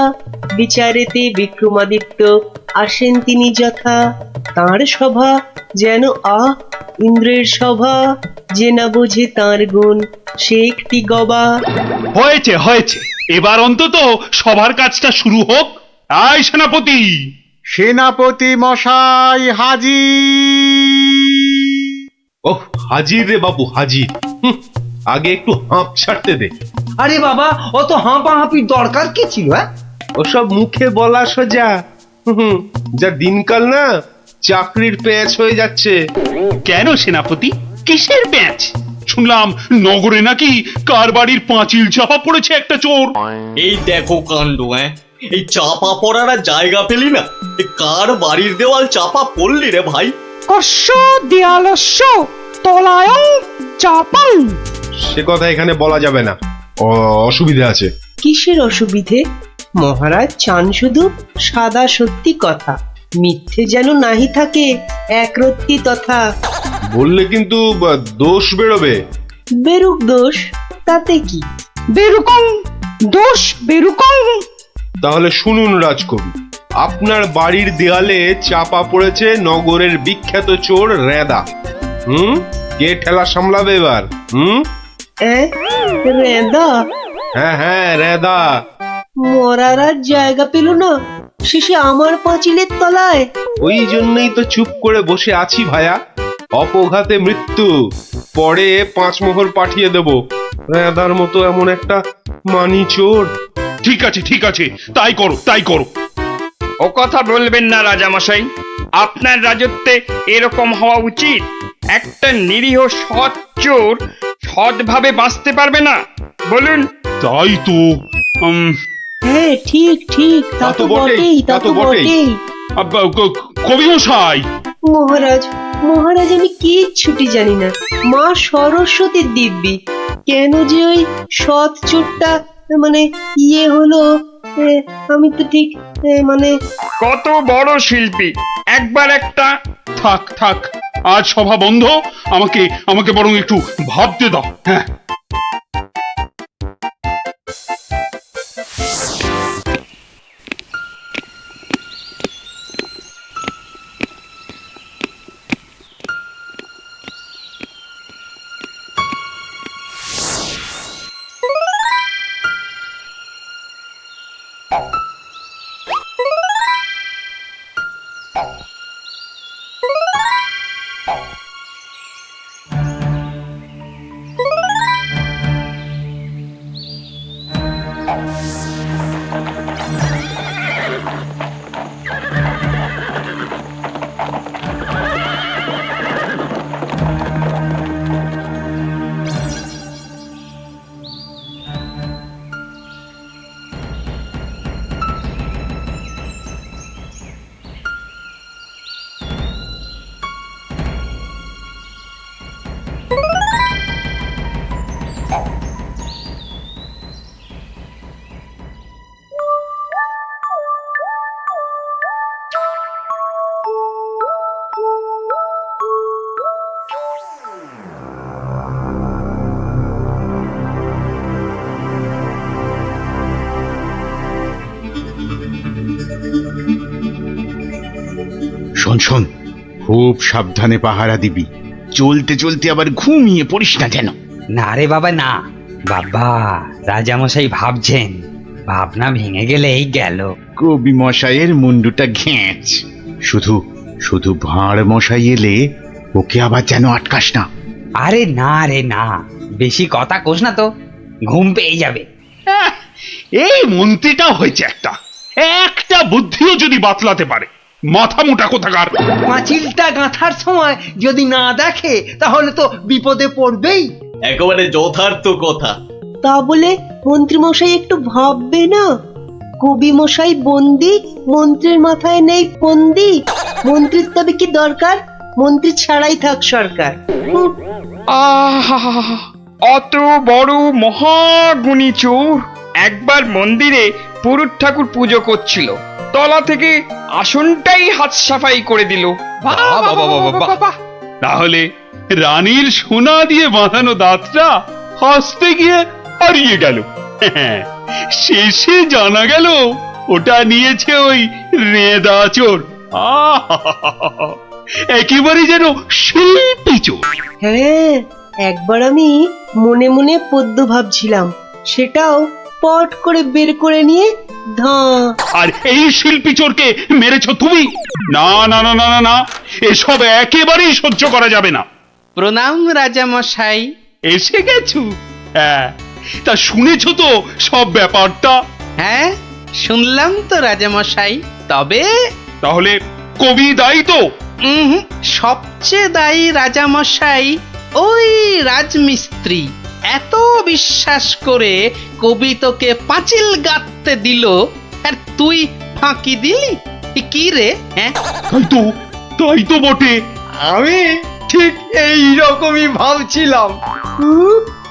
বিচারেতে বিক্রমাদিত্য আসেন তিনি যথা। তাঁর সভা যেন ইন্দ্রের সভা, যে না বোঝে তাঁর গুণ সে একটি গবা। হয়েছে, এবার অন্তত সবার কাজটা শুরু হোক। আয় সেনাপতি। সেনাপতি মশাই হাজির। ওহ, হাজির রে বাবু, হাজির। আগে একটু হাঁপ ছাড়তে দে। আরে বাবা, অত হাঁপাহাঁপির দরকার কি ছিল? ওসব মুখে বলা সোজা। যা দিনকাল না, চাকরির প্যাঁচ হয়ে যাচ্ছে। কেন সেনাপতি, কিসের প্যাঁচ? শুনলাম নগরে নাকি কার বাড়ির পাঁচিল চাপা পড়েছে একটা চোর। এই দেখো কাণ্ড, এই চাপা পড়ার আর জায়গা পেলি না, এ কার বাড়ির দেওয়াল চাপা পড়লি রে ভাই? কস্য দেয়ালস্য তলায়ং চাপাং। সে কথা এখানে বলা যাবে না, অসুবিধা আছে। কিসের অসুবিধে? মহারাজ চান শুধু সাদা সত্যি কথা, মিথ্যে যেন নাহি থাকে একরত্তি তথা। বললে কিন্তু দোষ বেরোবে। বেরুক দোষ, তাতে কি? বেরুকং দোষ বেরুকং। তাহলে শুনুন রাজকবি, আপনার বাড়ির দেয়ালে চাপা পড়েছে নগরের বিখ্যাত চোর রেদা। কে ঠেলা সামলাবে এবার? রেদা? হ্যাঁ হ্যাঁ, রেদা। মরার আর জায়গা পেল না, শেষে আমার পাঁচিলের তলায়। ওই জন্যই তো চুপ করে বসে আছি ভায়া। অপঘাতে মৃত্যু, পরে 5 মোহর পাঠিয়ে দেব। রেদার মতো এমন একটা মানি চোর। ঠিক আছে ঠিক আছে, তাই করো তাই করো। ও কথা বলবেন না রাজামশাই, আপনার রাজত্বে এরকম হওয়া উচিত। একটা নিরীহ সৎ চোর সৎভাবে বাঁচতে পারবে না, বলুন? তাই তো। হ্যাঁ ঠিক ঠিক, তা তো বটেই, তা তো বটেই। কবি মশাই। মহারাজ, মহারাজ আমি কিচ্ছুটি জানি না। মা সরস্বতীর দিব্যি, কেন যে ওই সৎ চোরটা মানে ইয়ে হলো, আমি তো ঠিক মানে। কত বড় শিল্পী, একবার একটা। থাক থাক, আজ সভা বন্ধ। আমাকে আমাকে বরং একটু ভাবতে দাও। হ্যাঁ, শোন শোন, খুব সাবধানে পাহারা দিবি। চলতে চলতে আবার ঘুমিয়ে পড়িস না যেন। না রে বাবা না, বাবা রাজামশাই ভাবছেন, ভাবনা ভেঙে গেলেই গেল। কবি মশাইয়ের মুন্ডুটা ঘেঁচ। শুধু শুধু ভাঁড় মশাই এলে ওকে আবার যেন আটকাস না। আরে না রে না, বেশি কথা কোস না তো, ঘুম পেয়ে যাবে। এই মন্ত্রীটা হয়েছে একটা একটা বুদ্ধিও যদি বাতলাতে পারে, মাথা মোটা কোথাকার। পাঁচিলটা গাঁথার সময় যদি না দেখে তাহলে তো বিপদে পড়বেই। একেবারে যথার্থ কথা। তা বলে মন্ত্রী মশাই একটু ভাববে না? কবি মশাই বন্দি, মন্ত্রীর মাথায় নেই ফন্দি। মন্ত্রীর তবে কি দরকার? মন্ত্রী ছাড়াই থাক সরকার। অত বড় মহাগুণী চোর একবার মন্দিরে পুরুত ঠাকুর পুজো করছিল, তলা থেকে আসনটাই হাত সাফাই করে দিল। তাহলে রানীর সোনা দিয়ে বাঁধানো দাঁতটা হাসতে গিয়ে হারিয়ে গেল। শেষে জানা গেল ওটা নিয়েছে ওই রেদা চোর। একেবারে যেন শিল্পী চোর। হ্যাঁ, একবার আমি মনে মনে পদ্য ভাবছিলাম, সেটাও পট করে বের করে নিয়ে ধাঁ। আর এই শিল্পী চোরকে মেরেছো তুমি? না না না না না না, এসব একেবারেই সহ্য করা যাবে না। প্রণাম রাজামশাই। এসে গেছো? হ্যাঁ, তা শুনেছো তো সব ব্যাপারটা? হ্যাঁ, শুনলাম তো রাজামশাই। তবে তাহলে কবি দায়ী তো? সবচেয়ে দায়ী রাজামশাই ওই রাজমিস্ত্রি। এত বিশ্বাস করে কবি তোকে পাঁচিল গাঁথতে দিল, আর তুই ফাঁকি দিলি? কি রে? হ্যাঁ, তাই তো বটে। আমি ঠিক এই রকমই ভাবছিলাম।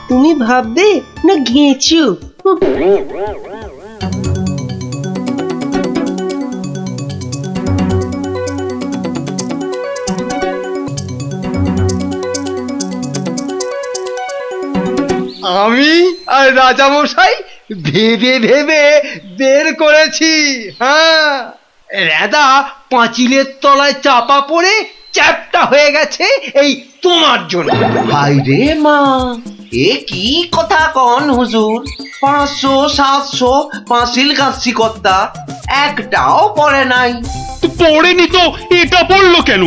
তুমি ভাববে না ঘেঁচু? আমি আর রাজামশাই ভেবে ভেবে বের করেছি। হ্যাঁ, রেদা পাঁচিলের তলায় চাপা পড়ে চ্যাপটা হয়ে গেছে এই তোমার জন্য। হাই রে মা, এ কি কথা কন হুজুর? 500 700 পাঁচিল গাছি কর্তা, একটাও পড়ে নাই। পড়েনি তো এটা পড়লো কেন?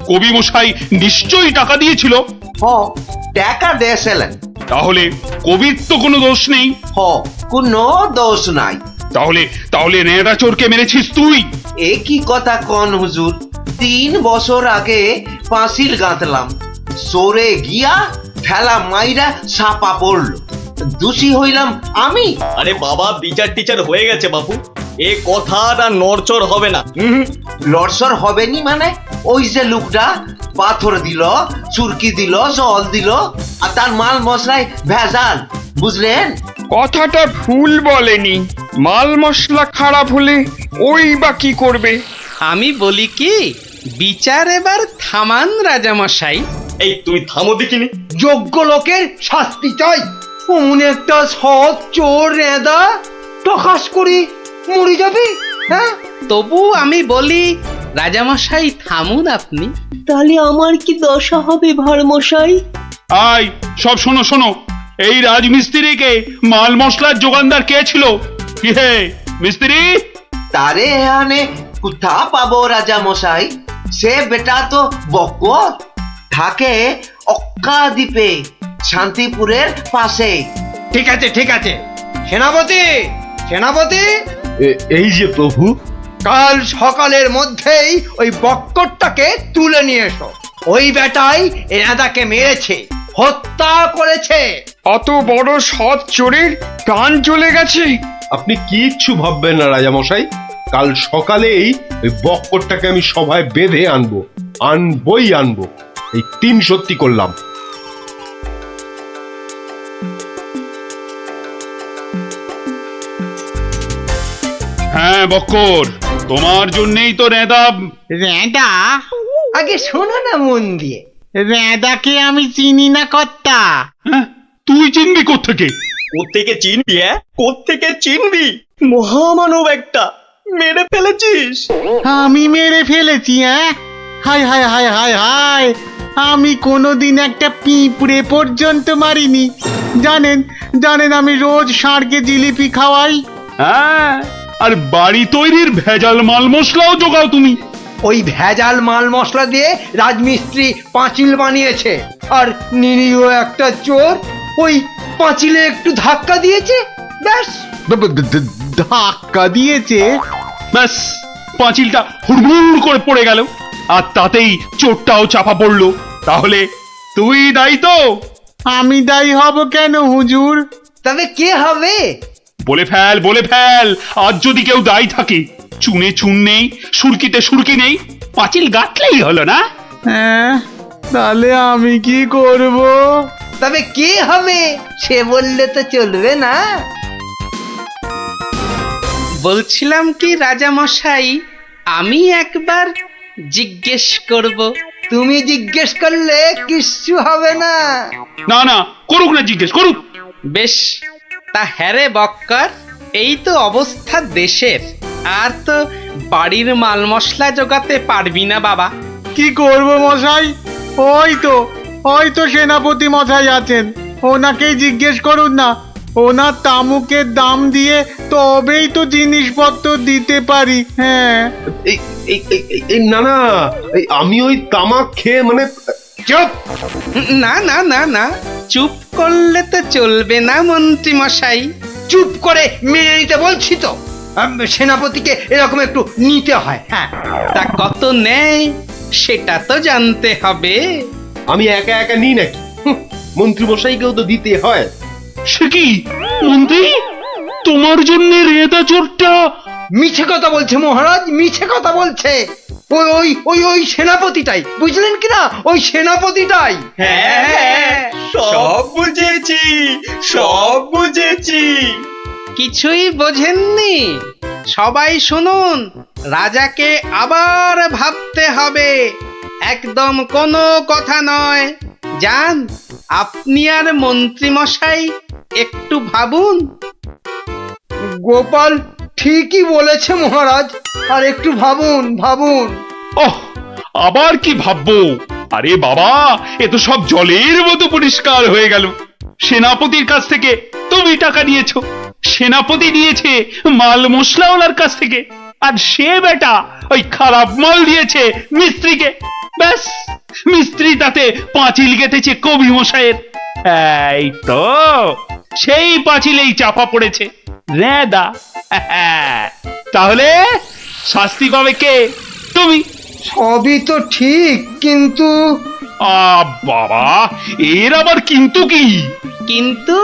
কবি মশাই নিশ্চয়ই টাকা দিয়েছিল। টাকা দিয়েছিলেন। তাহলে কবির তো কোনো দোষ নেই। কোনো দোষ নাই। তাহলে তাহলে নেড়া চোরকে মেরেছিস তুই? এ কি কথা কন হুজুর? 3 বছর আগে পাঁচিল গাঁথলাম, সরে গিয়া ঠেলা মাইরা সাপা পড়লো, দোষী হইলাম আমি। আরে বাবা, বিচার টিচার হয়ে গেছে বাপু, এ কথা আর নড়চড় হবে না। লড়সড় হবে নি মানে? ওই যে লোকটা পাথর দিল, চুরকি দিল, জল দিল, আর তার মাল মশলায় ভেজাল, বুঝলেন? কথাটা ভুল বলেনি। মাল মশলা খারাপ হলে ওই বা কি করবে? আমি বলি কি, বিচার এবার থামান রাজামশাই। এই তুমি থামো দেখিনি। যোগ্য লোকের শাস্তি চাই। অমন একটা সৎ চোর রেদা টকাস করে মরে যাবে। হ্যাঁ, তবু আমি বলি রাজামশাই থামুন আপনি। তাহলে আমার কি দশা হবে ভারমশাই? আয় সব শোনো শোনো, এই রাজমিস্ত্রিকে মাল মশলার যোগানদার কে ছিল? কি হে মিস্ত্রি? তারে এখানে কোথা পাবো রাজা মশাই? সে বেটা তো বকর, থাকে অক্কা দ্বীপে, শান্তিপুরের পাশে। ঠিক আছে ঠিক আছে, সেনাপতি সেনাপতি, এই যে প্রভু। কাল সকালের মধ্যেই ওই বক্করটাকে তুলে নিয়ে এসো। ওই বেটাই এনাদাকে মেরেছে, হত্যা করেছে। অত বড় সৎ চোরের প্রাণ চলে গেছে। আপনি কিচ্ছু ভাববেন না রাজামশাই, কাল সকালেই ওই বক্করটাকে আমি সভায় বেঁধে আনবো, আনবই আনবো। এই 3 সত্যি করলাম। হ্যাঁ বক্কর, তোমার জন্যই তো নেদা। রেদা? আগে শোনো না মন দিয়ে। রেদাকে আমি চিনি না কর্তা। তুই চিনবি কোত্থেকে? কোত্থেকে চিনবি? কোত্থেকে চিনবি? মহামানব একটা, মেরে ফেলেছিস। আমি মেরে ফেলেছি? হায় হায় হায় হায় হায়, আমি কোনোদিন একটা পিঁপড়ে পর্যন্ত মারিনি। জানেন জানেন, আমি রোজ ষাঁড়কে জিলিপি খাওয়াই। হ্যাঁ, আর বাড়ি তৈরির ভেজাল মাল মশলাও জোগাও তুমি। ওই ভেজাল মাল মশলা দিয়ে রাজমিস্ত্রি পাঁচিল বানিয়েছে, আর নিরীহ একটা চোর ওই পাঁচিলে একটু ধাক্কা দিয়েছে, ব্যাস। ধাক্কা দিয়েছে? ব্যাস, পাঁচিলটা হুড়মুড় করে পড়ে গেল, আর তাতেই চোরটাও চাপা পড়লো। তাহলে তুই দায়ী তো? আমি দায়ী হব কেন হুজুর? তবে কে হবে? বলে ফেল বলে ফেল, আজ যদি কেউ দায়ী থাকে। চুনে চুন নেই, সুরকিতে সুরকি নেই, পাঁচিল গাঁথলেই হলো না? হ্যাঁ, তাহলে আমি কি করব? তবে কে হবে সে বললে তো চলবে না। বলছিলাম কি রাজামশাই, আমি একবার জিজ্ঞেস করব। তুমি জিজ্ঞেস করলে কিচ্ছু হবে না। না না, করুক না, জিজ্ঞেস করুক। বেশ, তা হ্যারে বক্কর, এই তো অবস্থা দেশের, আর তো বাড়ির মাল মশলা জোগাতে পারবি না বাবা। কি করব মশাই? ওই তো সেনাপতি মশাই আছেন, ওনাকেই জিজ্ঞেস করুন না। ওনার তামুকের দাম দিয়ে তবেই তো জিনিসপত্র দিতে পারি। হ্যাঁ, না না, আমি ওই তামাক খেয়ে মানে চুপ! না না না না, চুপ করলে তো চলবে না মন্ত্রী মশাই। চুপ করে মেনে নিতে বলছি তো। সেনাপতিকে এরকম একটু নিতে হয়। হ্যাঁ, তা কত নেই সেটা তো জানতে হবে। আমি একা একা নিই নাকি? মন্ত্রী মশাইকেও তো দিতে হয়। সে কি মন্ত্রী, তোমার জন্য রেদা চোরটা? মিছে কথা বলছে মহারাজ, মিছে কথা বলছে। ওই ওই ওই ওই সেনাপতিটাই, বুঝলেন কিনা? ওই সেনাপতিটাই। হ্যাঁ, সব বুঝেছি, সব বুঝেছি। কিছুই বোঝেননি? সবাই শুনুন, রাজাকে আবার ভাবতে হবে, একদম কোনো কথা নয়। যান, আপনি আর মন্ত্রী মশাই একটু ভাবুন। গোপাল ঠিকই বলেছে মহারাজ, আর একটু ভাবুন ভাবুন। ওহ, আবার কি ভাববো? আরে বাবা, এ তো সব জলের মতো পরিষ্কার হয়ে গেল। সেনাপতির কাছ থেকে তুমি টাকা নিয়েছো, সেনাপতি দিয়েছে মাল মশলাওয়ালার কাছ থেকে, আর সে বেটা ওই খারাপ মাল দিয়েছে মিস্ত্রিকে। ব্যাস, মিস্ত্রি তাতে পাঁচিল গেঁথেছে কবি মশাইয়ের। এই তো সেই পাঁচিলেই চাপা পড়েছে রেদা। তাহলে শাস্তি পাবে কে? তুমি। সবই তো ঠিক, কিন্তু বাবা, এর আবার কিন্তু কি? কিন্তু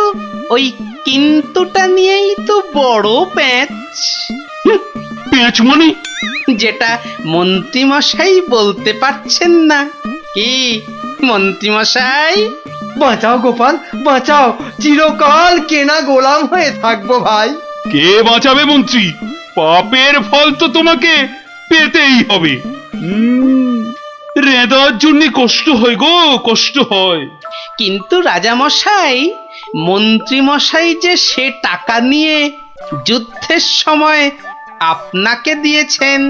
ওই কিন্তুটা নিয়েই তো বড় প্যাঁচ। পেঁচ মানে? যেটা মন্ত্রী মশাই বলতে পারছেন না। কি মন্ত্রী মশাই? বাঁচাও গোপাল, বাঁচাও, চিরকাল কেনা গোলাম হয়ে থাকবো ভাই। কে বাঁচাবে মন্ত্রী? পাপের ফল তো তোমাকে পেতেই হবে। রেদার জন্য কষ্ট হয় গো, কষ্ট হয়। কিন্তু রাজা মশাই, মন্ত্রী মশাই যে সে টাকা নিয়ে যুদ্ধের সময় আপনাকে দিয়েছেন,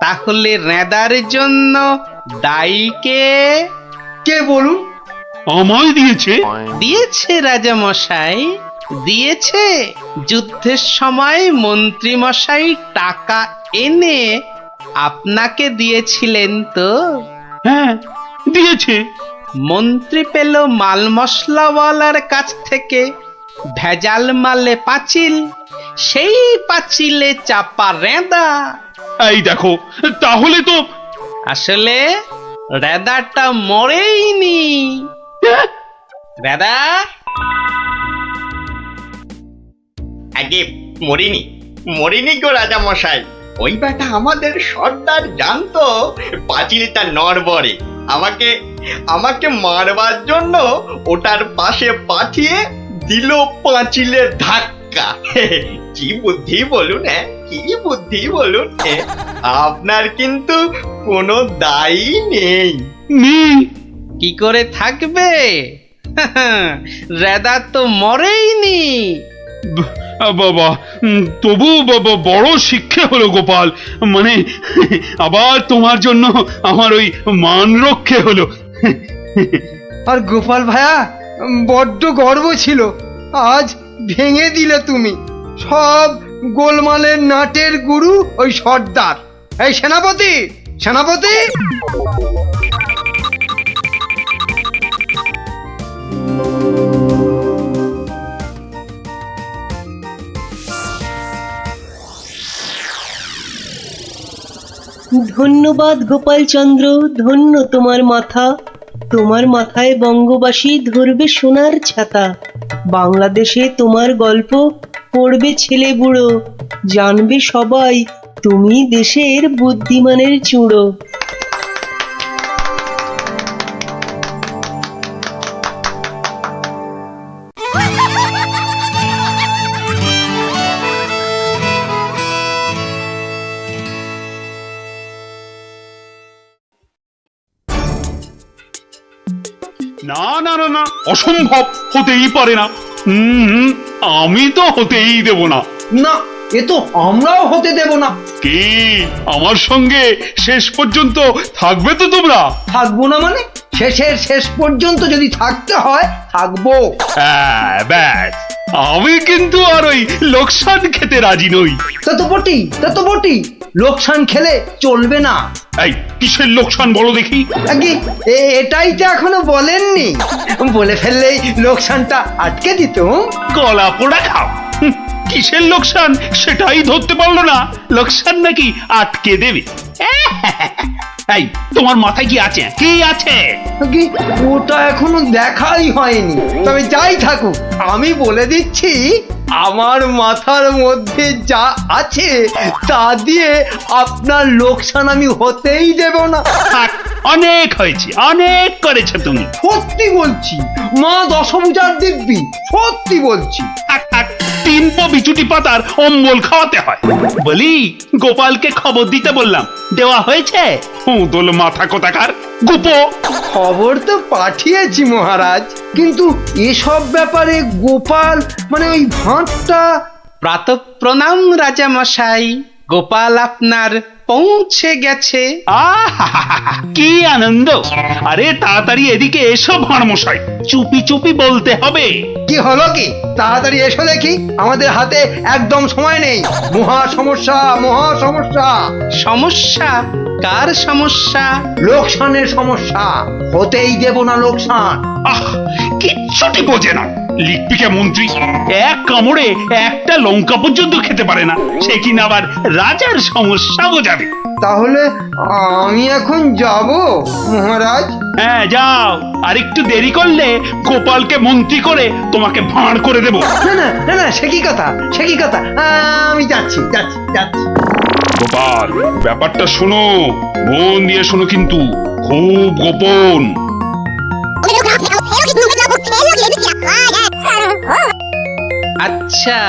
তাহলে রেদার জন্য দায়ী কে? কে বলুন? আমায় দিয়েছে? দিয়েছে রাজা মশাই, দিয়েছে। যুদ্ধের সময় মন্ত্রী মশাই টাকা এনে আপনাকে দিয়েছিলেন তো? হ্যাঁ, দিয়েছে। মন্ত্রী পেল মাল মশলাওয়ালার কাছ থেকে ভেজাল মালে পাঁচিল, সেই পাঁচিলে চাপা রেদা। এই দেখো, তাহলে তো আসলে রেদাটা মরেইনি। রেদা আগে মরিনি, মরিনি গো রাজা মশাই। ওই বেটা আমাদের সর্দার জানতো পাঁচিলটা নড়বড়ে। আমাকে আমাকে মারবার জন্য ওটার পাশে পাঠিয়ে দিল পাঁচিলের ধাক্কা। কি বুদ্ধি বলুন, হ্যাঁ, কি বুদ্ধি বলুন। আপনার কিন্তু কোনো দায়ী নেই। কি করে থাকবে? রেদা তো মরেইনি। বাবা, তবু বাবা বড় শিক্ষা হলো গোপাল। মানে আবার তোমার জন্য আমার ওই মান রক্ষে হলো। আর গোপাল ভাইয়া, বড্ড গর্ব ছিল, আজ ভেঙে দিলে তুমি। সব গোলমালের নাটের গুরু ওই সর্দার। এই সেনাপতি, সেনাপতি! ধন্যবাদ গোপালচন্দ্র, ধন্য তোমার মাথা। তোমার মাথায় বঙ্গবাসী ধরবে সোনার ছাতা। বাংলাদেশে তোমার গল্প পড়বে ছেলে বুড়ো, জানবে সবাই তুমি দেশের বুদ্ধিমানের চূড়ো। না না না না, অসম্ভব, হতেই পারে না। আমি তো হতেই দেব না। না, এ তো আমরাও হতে দেব না। কি আমার সঙ্গে শেষ পর্যন্ত থাকবে তো তোমরা? থাকবো না মানে? শেষের শেষ পর্যন্ত যদি থাকতে হয় থাকবো। ব্যাস, আমি কিন্তু আর ওই লোকসান খেতে রাজি নই। তা তো বটি লোকসান খেলে চলবে না। এই কিসের লোকসান বলো দেখি? আগে এটাই তো এখনো বলেননি, বলে ফেললেই লোকসানটা আটকে দিত। কলা পোড়া খাও। কিসের লোকসান সেটাই ধরতে পারলো না, লোকসান নাকি আটকে দেবে। এই তোমার মাথায় কি আছে? কি আছে? আগে ওটা এখনো দেখাই হয়নি, তবে যাই থাকুক আমি বলে দিচ্ছি আমার মাথার মধ্যে যা আছে তা দিয়ে আপনার লোকসান আমি হতেই দেব না। অনেক হয়েছে, অনেক করেছো তুমি। সত্যি বলছি, মা দশভুজার দিব্যি, সত্যি বলছি। তিন পো বিচুটি পাতার অম্বল খাওয়াতে হয়। বলি গোপালকে খবর দিতে বললাম, দেওয়া হয়েছে? দোল মাথা কোথাকার গুপো। খবর তো পাঠিয়েছি মহারাজ, কিন্তু এসব ব্যাপারে গোপাল মানে ওই ভাঁটটা। প্রাতঃ প্রণাম রাজা মশাই, গোপাল আপনার পৌঁছে গেছে। কি আনন্দ! আরে তাড়াতাড়ি এদিকে এসো ভাঁড় মশাই, চুপি চুপি বলতে হবে। কি হলো কি? তাড়াতাড়ি এসো দেখি, আমাদের হাতে একদম সময় নেই। মহা সমস্যা, মহা সমস্যা। সমস্যা? কার সমস্যা? লোকসানের সমস্যা, হতেই দেব না লোকসান। কিচ্ছুটি বোঝে না, লিখপিকা মন্ত্রী এক কামড়ে একটা লঙ্কা পর্যন্ত খেতে পারে না, সে কিনা আবার রাজার সমস্যা বোঝাবে। তাহলে আমি এখন যাব মহারাজ? হ্যাঁ যাও, আর একটু দেরি করলে গোপালকে মন্ত্রী করে তোমাকে ভাঁড় করে দেব। না না না না, সে কি কথা, সে কি কথা, আমি যাচ্ছি যাচ্ছি যাচ্ছি। গোপাল, ব্যাপারটা শোনো, মন দিয়ে শোনো, কিন্তু খুব গোপন। আচ্ছা,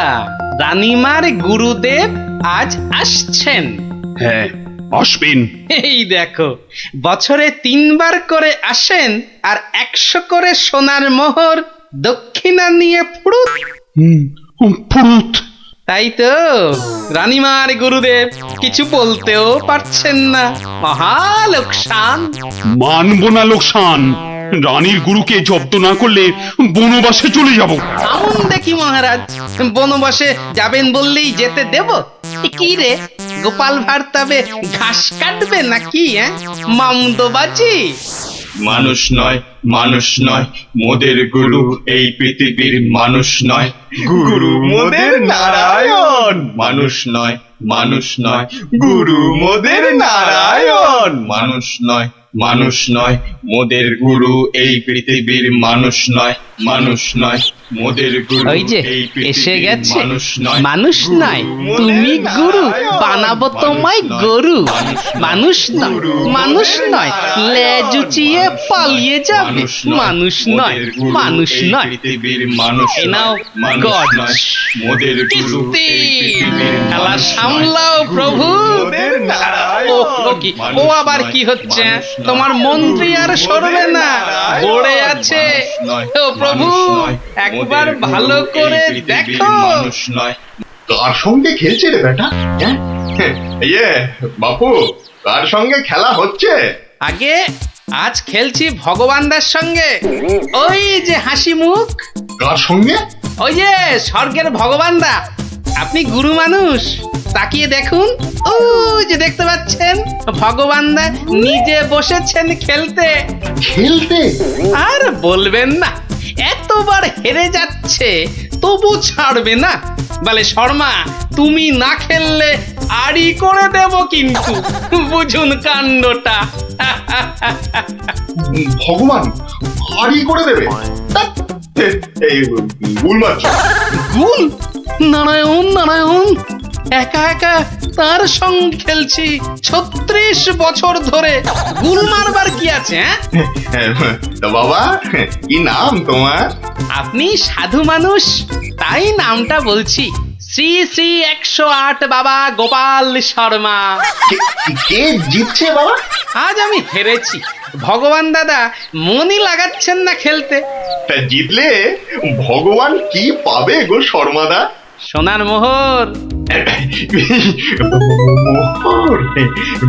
রানীমার গুরুদেব আজ আসছেন? হ্যাঁ আসবেন। এই দেখো, বছরে 3 বার করে আসেন, আর 100 করে সোনার মোহর দক্ষিণা নিয়ে ফুরুত। ফুরুত? তাই তো, রানীমার গুরুদেব কিছু বলতেও পারছেন না। মহা লোকসান। মানব না লোকসান, রানীর গুরুকে জব্দ না করলে বনবাসে চলে যাব। আমন দেখি মহারাজ, বনবাসে যাবেন বললেই যেতে দেব? কি রে, গোপাল ভাঁড় তবে ঘাস কাটবে নাকি? মামদোবাজি। মানুষ নয়, মানুষ নয়, মোদের গুরু এই পৃথিবীর মানুষ নয়, গুরু মোদের নারায়ণ। মানুষ নয়, মানুষ নয়, গুরু মোদের নারায়ণ। মানুষ নয়, মানুষ নয়, মোদের গুরু এই পৃথিবীর মানুষ নয়, মানুষ নয়, মোদের গুরু ওই যে এই এসে পৃথিবীর গেছে। মানুষ নয়। মানুষ নয়, তুমি গুরু, বানাবো তোমায় গরু। মানুষ নয়, মানুষ নয়, লেজ উঁচিয়ে পালিয়ে যাবে। মানুষ নয়, মানুষ নয়। পৃথিবীর মানুষ এ নাও মানুষ গজ। নয়, মোদের গুরু কিস্তি। এই পৃথিবীর খেলা মানুষ নয়। সামলাও প্রভু। মোদের নারায়ণ। ও কি, ও আবার কি হচ্ছে? তোমার মন্ত্রী আর সরবে না, পড়ে আছে। ও প্রভু, একবার ভালো করে দেখো। মানুষ নয়। কার সঙ্গে খেলছে রে বেটা? ইয়ে বাপু, কার সঙ্গে খেলা হচ্ছে? আগে আজ খেলছি ভগবানদার সঙ্গে। ওই যে হাসি মুখ। কার সঙ্গে? ওই যে স্বর্গের ভগবানদা। আপনি গুরু মানুষ, তাকিয়ে দেখুন। ও যে দেখতে পাচ্ছেন, ভগবানদা নিজে বসেছেন খেলতে। খেলতে? আর বলবেন না, এতবার হেরে যাচ্ছে তবু ছাড়বে না। বলে শর্মা, তুমি না খেললে আড়ি করে দেব কিন্তু। বুঝুন কাণ্ডটা। ভগবান হারি করে দেবে? এই গুল মারছো? গুল? নারায়ণ নারায়ণ, একা একা তার সঙ্গে খেলছি 36 বছর ধরে। গুল মারবার কি আছে? তা বাবা, কি নাম তোমার? আপনি সাধু মানুষ, তাই নামটা বলছি। শ্রী শ্রী 108 বাবা গোপাল শর্মা। কে জিতছে বাবা? আজ আমি হেরেছি। ভগবান দাদা মনই লাগাচ্ছেন না খেলতে। তা জিতলে ভগবান কি পাবে গো শর্মাদা? সোনার মোহর। মোহর?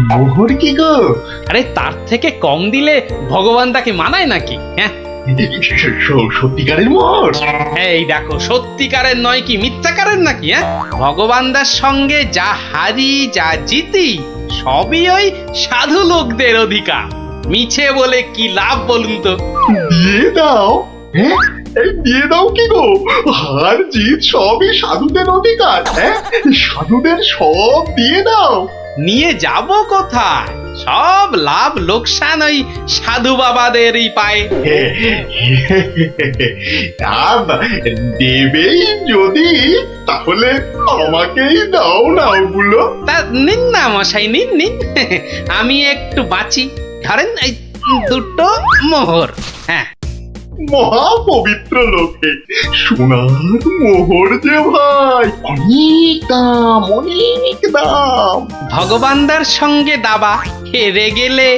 মোহর কি গো? আরে তার থেকে কম দিলে ভগবান তাকে মানায় নাকি? সত্যিকারের মোহর? এই দেখো, সত্যিকারের নয় কি মিথ্যাকারের নাকি? হ্যাঁ, ভগবানদার সঙ্গে যা হারি যা জিতি সবই ওই সাধু লোকদের অধিকার। মিছে বলে কি লাভ বলুন তো? দিয়ে দাও। হ্যাঁ, এই দিয়ে দাও কি গো? হার জিত সবই সাধুদের অধিকার। হ্যাঁ, সাধুদের সব দিয়ে দাও। নিয়ে যাব কোথায়? সব লাভ লোকসান ওই সাধু বাবাদেরই পায়। আর দেবেই যদি, তাহলে আমাকেই দাও না ওগুলো। তা নিন না মশাই, নিন নিন। আমি একটু বাঁচি, ধরেন এই দুটো মোহর। হ্যাঁ, মহা পবিত্র লোকে সোনার মোহর যে ভাই, অনেক দাম, অনেক দাম। ভগবানদার সঙ্গে দাবা, হেরে গেলে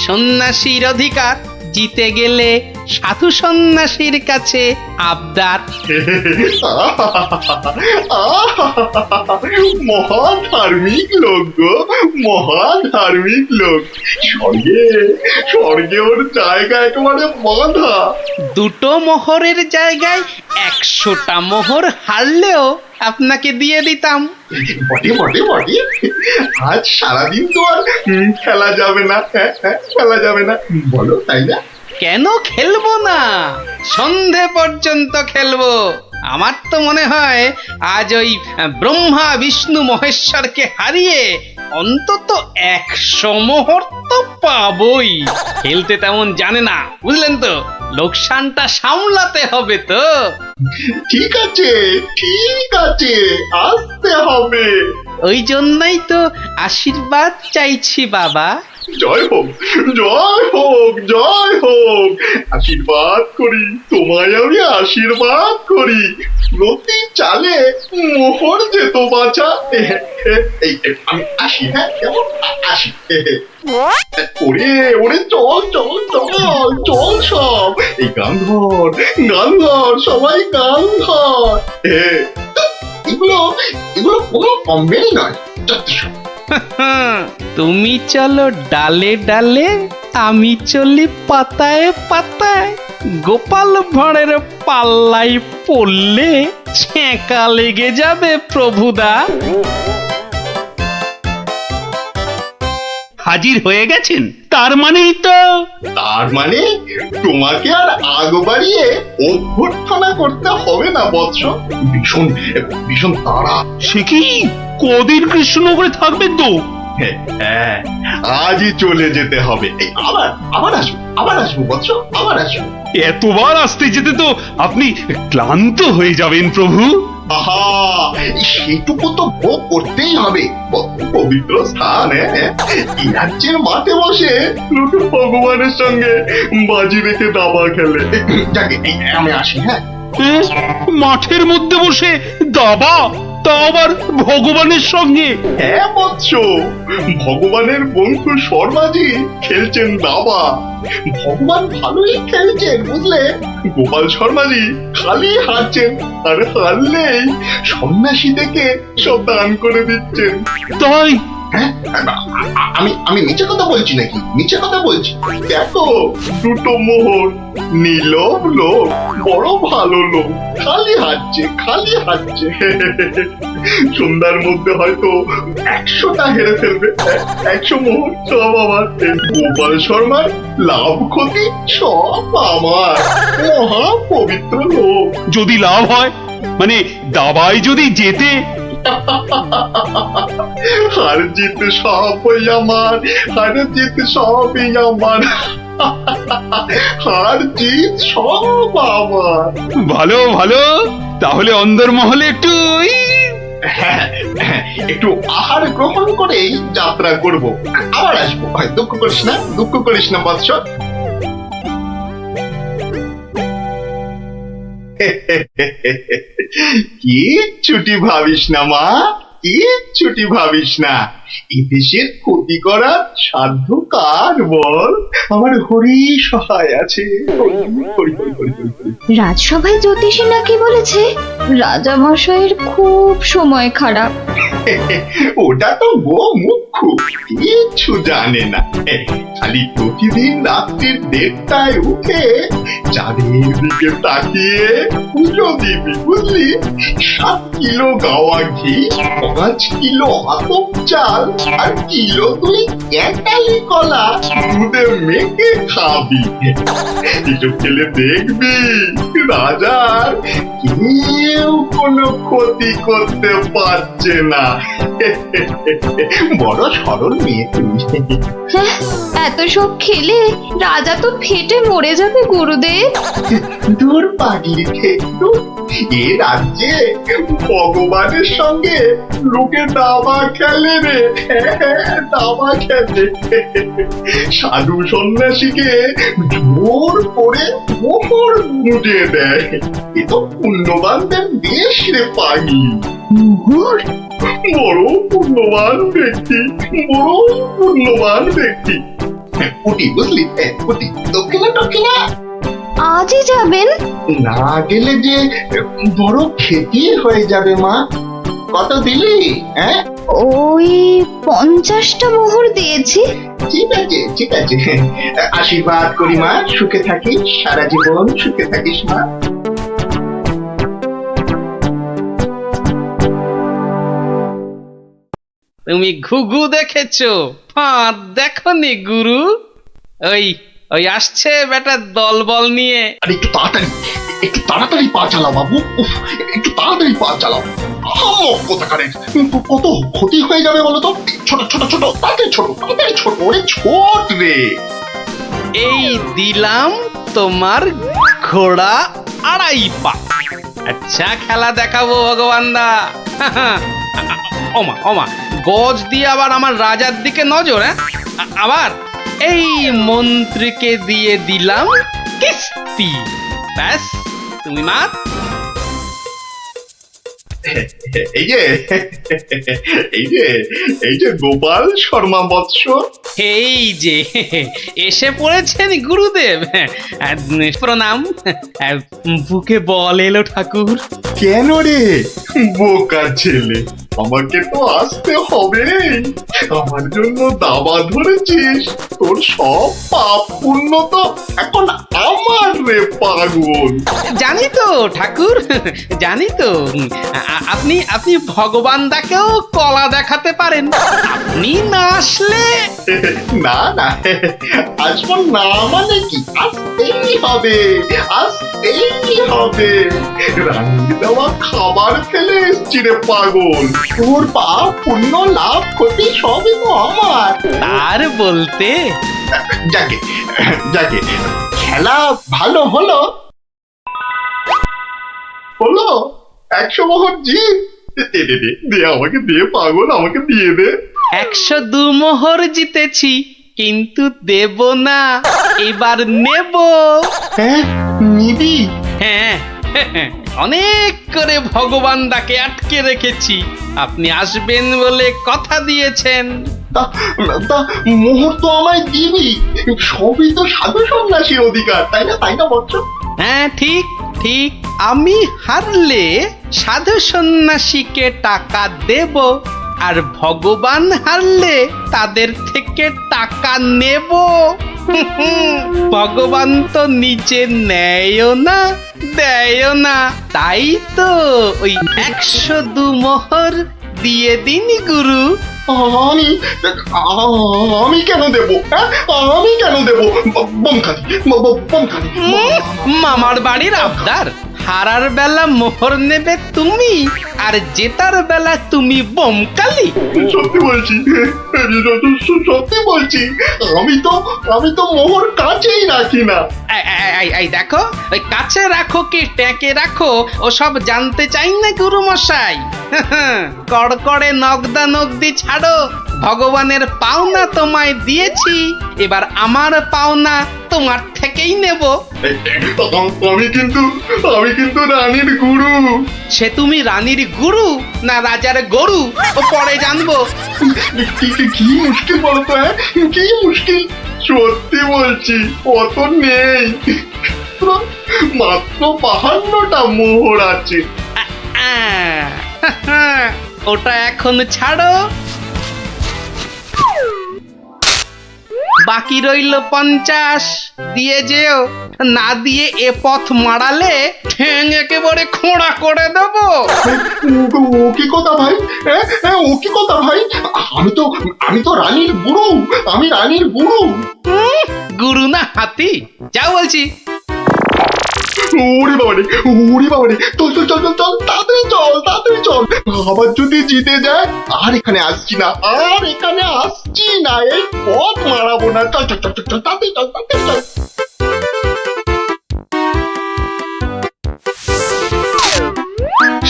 সন্ন্যাসীর অধিকার, জিতে গেলে সাধু সন্ন্যাসীর কাছে আবদার। মহা ধার্মিক লোক গো, মহা ধার্মিক লোক। স্বর্গে স্বর্গে ওর জায়গা একেবারে বাঁধা। দুটো মোহরের জায়গায় 100টা মোহর হারলেও আপনাকে দিয়ে দিতাম। বটে বটে বটে, আজ সারাদিন তো আর খেলা যাবে না। হ্যাঁ, খেলা যাবে না, বলো তাই না? কেন খেলবো না? সন্ধে পর্যন্ত খেলবো। আমার তো মনে হয় আজ ওই ব্রহ্মা বিষ্ণু মহেশ্বরকে হারিয়ে অন্তত 100 মোহর তো পাবই। খেলতে তেমন জানে না, বুঝলেন তো? লোকসানটা সামলাতে হবে তো। ঠিক আছে, ঠিক আছে, আসতে হবে। ওই জন্যই তো আশীর্বাদ চাইছি বাবা। জয় হোক, জয় হোক, জয় হোক। আশীর্বাদ করি, তোমায় আমি আশীর্বাদ করি। প্রতি চালে মোহর যেত বাঁচা। আমি আসি। হ্যাঁ, কেমন আসি। ওরে ওরে, চল চল চল চল সব। এই গান ধর, গান ধর, সবাই গান ধর। এগুলো এগুলো কোনো কমবেই নয়। তুমি চলো ডালে ডালে, আমি চলি পাতায় পাতায়। গোপাল ভাঁড়ের পাল্লাই পড়লে ছ্যাঁকা লেগে যাবে প্রভুদা। হাজির হয়ে গেছেন, তার মানেই তো। তার মানে তোমাকে আর আগ বাড়িয়ে অভ্যর্থনা করতে হবে না বৎস। ভীষণ ভীষণ তাড়া। সে কি, কদিন কৃষ্ণনগরে থাকবেন তো? হ্যাঁ, আজই চলে যেতে হবে। এই আবার আবার আসবো, আবার আসবো বৎস, আবার আসবো। এতবার আসতে যেতে তো আপনি ক্লান্ত হয়ে যাবেন প্রভু। আহা, সেটুকু তো ভোগ করতেই হবে। পবিত্র স্থান। এই রাজ্যের মাঠে বসে লোকে ভগবানের সঙ্গে বাজি রেখে দাবা খেলে। যাকে আমি আসি। হ্যাঁ, মাঠের মধ্যে বসে দাবা, তা আবার ভগবানের সঙ্গে? হ্যাঁ বৎস, ভগবানের বন্ধু শর্মাজি খেলছেন দাবা। ভগবান ভালোই খেলছেন, বুঝলে। গোপাল শর্মাজি খালি হারছেন, আর হারলেই সন্ন্যাসী থেকে সব দান করে দিচ্ছেন। তাই? হ্যাঁ, আমি আমি মিছে কথা বলছি নাকি? মিছে কথা বলছি? দেখো, দুটো মোহর, নীলব লোক, বড় ভালো লোক, খালি হাঁটছে, খালি হাঁটছে। সন্ধ্যার মধ্যে হয়তো 100টা হেরে ফেলবে। 100 মোহর সব আমার। গোপাল শর্মার লাভ ক্ষতি সব আমার। মহা পবিত্র লোক। যদি লাভ হয়, মানে দাবায় যদি জেতে? হার জিত সবই আমার, হার জিত সবই আমার, হার জিত সব আমার। ভালো ভালো, তাহলে অন্দরমহলে একটু একটু আহার গ্রহণ করেই যাত্রা করব। আবার আসবো। দুঃখ করিস না, দুঃখ করিস না বৎস। কিচ্ছুটি ভাবিস না মা, কিচ্ছুটি ভাবিস না। এ দেশের ক্ষতি করার সাধ্য কার বল? আমার হরি সহায় আছে। হরি, হরি, হরি, হরি, হরি, হরি। রাজসভায় জ্যোতিষী নাকি বলেছে রাজা মশাইয়ের খুব সময় খারাপ। ওটা তো গো মুখ্য, কিচ্ছু জানে না। খালি প্রতিদিন রাত্রির 1:30টায় উঠে চাঁদের দিকে তাকিয়ে পুজো দিবি, বুঝলি? 7 কিলো গাওয়া ঘি, 5 কিলো আতপ চাল আর কিলো 2 ক্যাটালি কলা দুধে মেখে খাবি। এসব খেলে দেখবি রাজার কেউ কোনো ক্ষতি করতে পারছে না। বড় সরল মেয়ে তুমি। হ্যাঁ, এত সব খেলে রাজা তো ফেটে মরে যাবে গুরুদেব। দূর পাগলি খেতু, এ রাজ্যে ভগবানের সঙ্গে লোকে দাবা খেলে রে, দাবা খেলে। সাধু সন্ন্যাসীকে জোর করে মোহর গুঁজে দেয়। এ তো পুণ্যবানদের দেশ রে পাগলি। মোহর? বড় পুণ্যবান ব্যক্তি, বড় পুণ্যবান ব্যক্তি। পুটি, বুঝলি? পুটি, দক্ষিণা দক্ষিণা। আজই যাবেন? না গেলে যে বড় ক্ষতি হয়ে যাবে মা। কত দিলি? হ্যাঁ, ওই 50টা মোহর দিয়েছি। ঠিক আছে, ঠিক আছে। আশীর্বাদ করি মা, সুখে থাকিস, সারা জীবন সুখে থাকিস মা। তুমি ঘুঘু দেখেছো, ফাঁদ দেখনি গুরু? ওই ওই আসছে বেটা দলবল নিয়ে। আরে একটু তাড়াতাড়ি পা চালাও বাবু। উফ, একটু তাড়াতাড়ি পা চালাও। কোথাকারে কত ক্ষতি হয়ে যাবে বলো তো? ছোট ছোট ছোট, তাড়াতাড়ি ছোট, তাড়াতাড়ি ছোট, ওরে ছোট রে। এই দিলাম তোমার ঘোড়া 2.5 পা। আচ্ছা খেলা দেখাবো ভগবান দা। ওমা ওমা, গজ দিয়ে আবার আমার রাজার দিকে নজর। হ্যাঁ, আবার এই মন্ত্রীকে দিয়ে দিলাম কিস্তি। ব্যাস, তুমি মাত। এই যে এই যে গোপাল শর্মা বৎস। এই যে এসে পড়েছেন গুরুদেব। প্রণাম। বুকে বল এলো ঠাকুর। কেন রে বোকা ছেলে, আমাকে তো আসতে হবে। আমার জন্য দাবা ধরেছিস, তোর সব পাপ পুণ্য তো এখন আমার রে পাগল। জানি তো ঠাকুর, জানি তো। আপনি আপনি ভগবান দাকেও কলা দেখাতে পারেন। আপনি না আসলে না না, আসবো না মানে কি? আসতেই হবে, আসতেই হবে। রানীর দেওয়া খাবার খেলে এসছি রে পাগল। তোর পাপ পুণ্য লাভ ক্ষতি সবই তো আমার। তার বলতে যাকে যাকে খেলা ভালো হলো হলো। 100 মোহর জিত। দে আমাকে, দে পাগল, আমাকে দিয়ে দে। 102 মোহর জিতেছি, কিন্তু দেব না, এবার নেব। হ্যাঁ, নিবি? হ্যাঁ, অনেক করে ভগবান দাকে আটকে রেখেছি। আপনি আসবেন বলে কথা দিয়েছেন। তা মোহর তো আমায় দিবি। সবই তো সাধু সন্ন্যাসীর অধিকার, তাই না? তাই না বৎস? হ্যাঁ, ঠিক ঠিক। আমি হারলে সাধু সন্ন্যাসীকে টাকা দেব, আর ভগবান হারলে তাদের থেকে টাকা নেব। ভগবান তো নিজে নেয়ও না, দেয়ও না। তাই তো ওই 102 মোহর দিয়ে দিন গুরু। আমি কেন দেব? আমি কেন দেব? মামার বাড়ির আবদার। হারার বেলা মোহর নেবে তুমি, আর জেতার বেলা তুমি বোমকালি। সত্যি বলছি, সত্যি বলছি। আমি তো মোহর কাছেই রাখি না। এই দেখো, ওই কাছে রাখো কি ট্যাঁকে রাখো ওসব জানতে চাই না গুরু মশাই। কড়কড়ে নগদা নগদি ছাড়ো। ভগবানের পাওনা তোমায় দিয়েছি, এবার আমার পাওনা তোমার থেকে থেকেই নেব। আমি কিন্তু রানীর গুরু। সে তুমি রানীর গুরু না রাজার গরু ও পরে জানবো। কি মুশকিল বলতো, হ্যাঁ কি মুশকিল? সত্যি বলছি অত নেই, মাত্র 52টা মোহর আছে। ওটা এখন ছাড়ো, বাকি রইল 50। দিয়ে যেও, না দিয়ে এ পথ মারালে ঠ্যাং একেবারে খোঁড়া করে দেবো। ও কি কথা ভাই, ও কি কথা ভাই? আমি তো রানীর গুরু, আমি রানীর গুরু। গুরু না হাতি, যা বলছি। ওরে বাবারে, চল তাড়াতাড়ি চল। আবার যদি জিতে যায় আর এখানে আসছি না, এই পথ মারাবো না। চল তাড়াতাড়ি চল।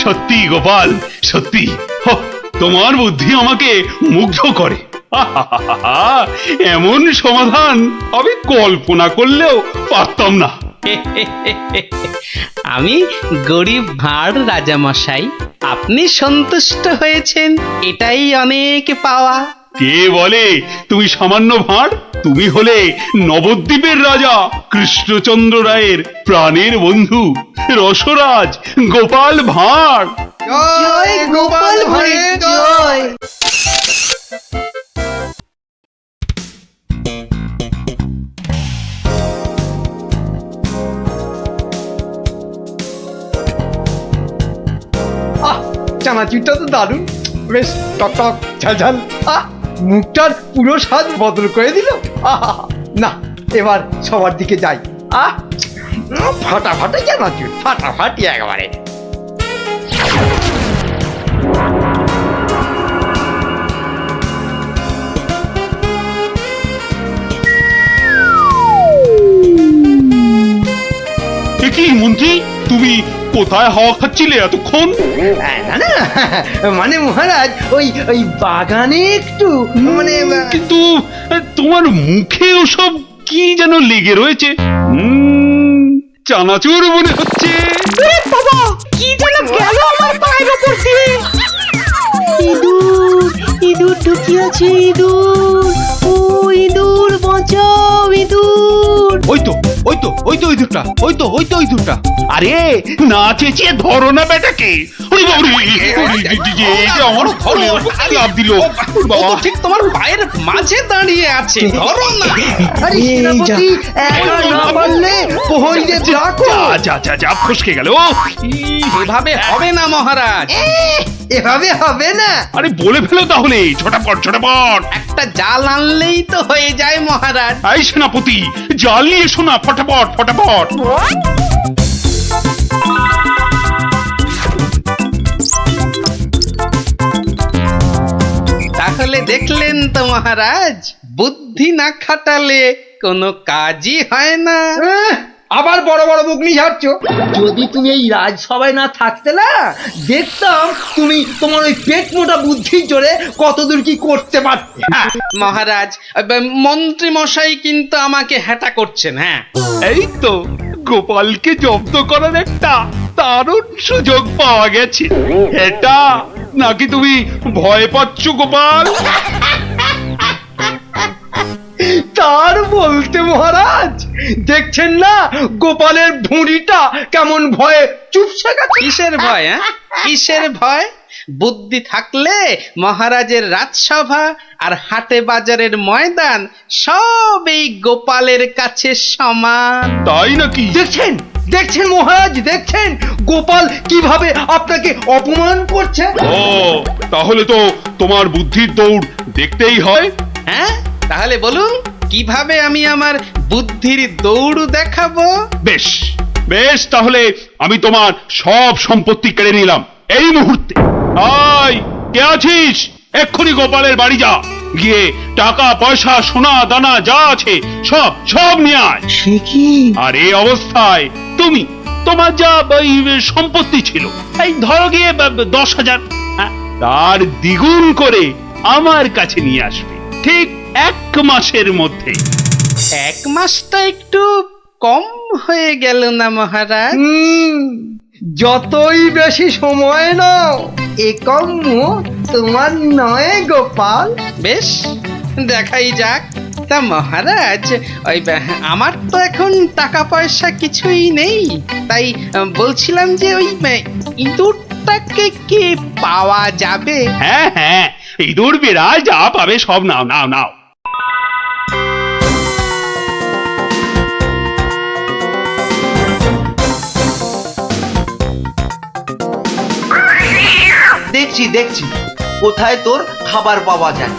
সত্যি গোপাল, সত্যি তোমার বুদ্ধি আমাকে মুগ্ধ করে। এমন সমাধান আমি কল্পনা করলেও পারতাম না। আমি গরিব ভাঁড় রাজামশাই, আপনি সন্তুষ্ট হয়েছেন, এটাই অনেক পাওয়া। কে বলে তুমি সামান্য ভাঁড়? তুমি হলে নবদ্বীপের রাজা কৃষ্ণচন্দ্র রায়ের প্রাণের বন্ধু রসরাজ গোপাল ভাঁড়। জয় গোপাল ভাঁড়ের জয়। চানাচুরটা তো দারুণ, বেশ টক ঝাল। মুখটার পুরো স্বাদ বদল করে দিল। না, এবার সবার দিকে যাই। ফাটাফাটি চানাচুর, ফাটাফাটি একেবারে। কি মন্ত্রী, তুমি কোথায় হাওয়া খাচ্ছিলে এতক্ষণ? না, মানে মহারাজ ওই বাগানে একটু কিন্তু তোমার মুখে ওসব কি যেন লেগে রয়েছে। চানাচুর মনে হচ্ছে। বাবা, কি যেন গেল আমার পায়ের উপর দিয়ে। ইঁদুর ঢুকিয়াছে, ও ইঁদুর বাঁচাও, ইঁদুর। ওই তো ইঁদুরটা। আরে না চেঁচিয়ে ধরো না বেটাকে। আমার লাভ দিল। ঠিক তোমার পায়ের মাঝে দাঁড়িয়ে আছে, ধরো না। আরে সেনাপতি, একা না পারলে প্রহরীদের ডাকো। যা ফসকে গেল। এভাবে হবে না মহারাজ, এভাবে হবে না। আরে বলে ফেলো তাহলে, ছোটাপট। একটা জাল আনলেই তো হয়ে যায় মহারাজ। এই সেনাপতি, জাল নিয়ে এসো না, ফটাফট। তাহলে দেখলেন তো মহারাজ, বুদ্ধি না খাটালে কোনো কাজই হয় না। আবার বড় মুখ নিয়ে যাচ্ছ। যদি তুমি এই রাজসভায় না থাকতে না, দেখতাম তুমি তোমার ওই পেট মোটা বুদ্ধির জোরে কতদূর কি করতে পারতে। মহারাজ, মন্ত্রী মশাই কিন্তু আমাকে হ্যাটা করছেন। হ্যাঁ, এই তো গোপালকে জব্দ করার একটা দারুণ সুযোগ পাওয়া গেছে। এটা নাকি তুমি ভয় পাচ্ছ গোপাল? তার বলতে মহারাজ, দেখছেন না গোপালের ভুঁড়িটা কেমন ভয়ে চুপসে গেছে। কিসের ভয়? কিসের ভয়? বুদ্ধি থাকলে মহারাজের রাজসভা আর হাটে বাজারের ময়দান সব এই গোপালের কাছে সমান। তাই নাকি? দেখছেন মহারাজ, দেখছেন গোপাল কিভাবে আপনাকে অপমান করছে। ও, তাহলে তো তোমার বুদ্ধির দৌড় দেখতেই হয়। হ্যাঁ, তাহলে বলুন কিভাবে আমি আমার বুদ্ধির দৌড় দেখাবো? বেশ, তাহলে আমি তোমার সব সম্পত্তি কেড়ে নিলাম এই মুহূর্তে। আয়, কে আছিস? এক্ষুনি গোপালের বাড়ি যা, গিয়ে টাকা পয়সা সোনা দানা যা আছে সব নিয়ে আয়। সে কি? আর এই অবস্থায় তোমার যা সম্পত্তি ছিল, এই ধরো গিয়ে 10,000, তার দ্বিগুণ করে আমার কাছে নিয়ে আসবে, ঠিক 1 মাসের মধ্যে। 1 মাসটা একটু কম হয়ে গেল না মহারাজ? যতই বেশি সময় নাও এ কর্ম তোমার নয় গোপাল। বেশ, দেখাই যাক। তা মহারাজ, ওই আমার তো এখন টাকা পয়সা কিছুই নেই, তাই বলছিলাম যে ওই ইঁদুরটাকে কি পাওয়া যাবে? হ্যাঁ হ্যাঁ, ইঁদুর বিড়াল যা পাবে সব নাও নাও নাও। দেখছি দেখছি কোথায় তোর খাবার পাওয়া যায়।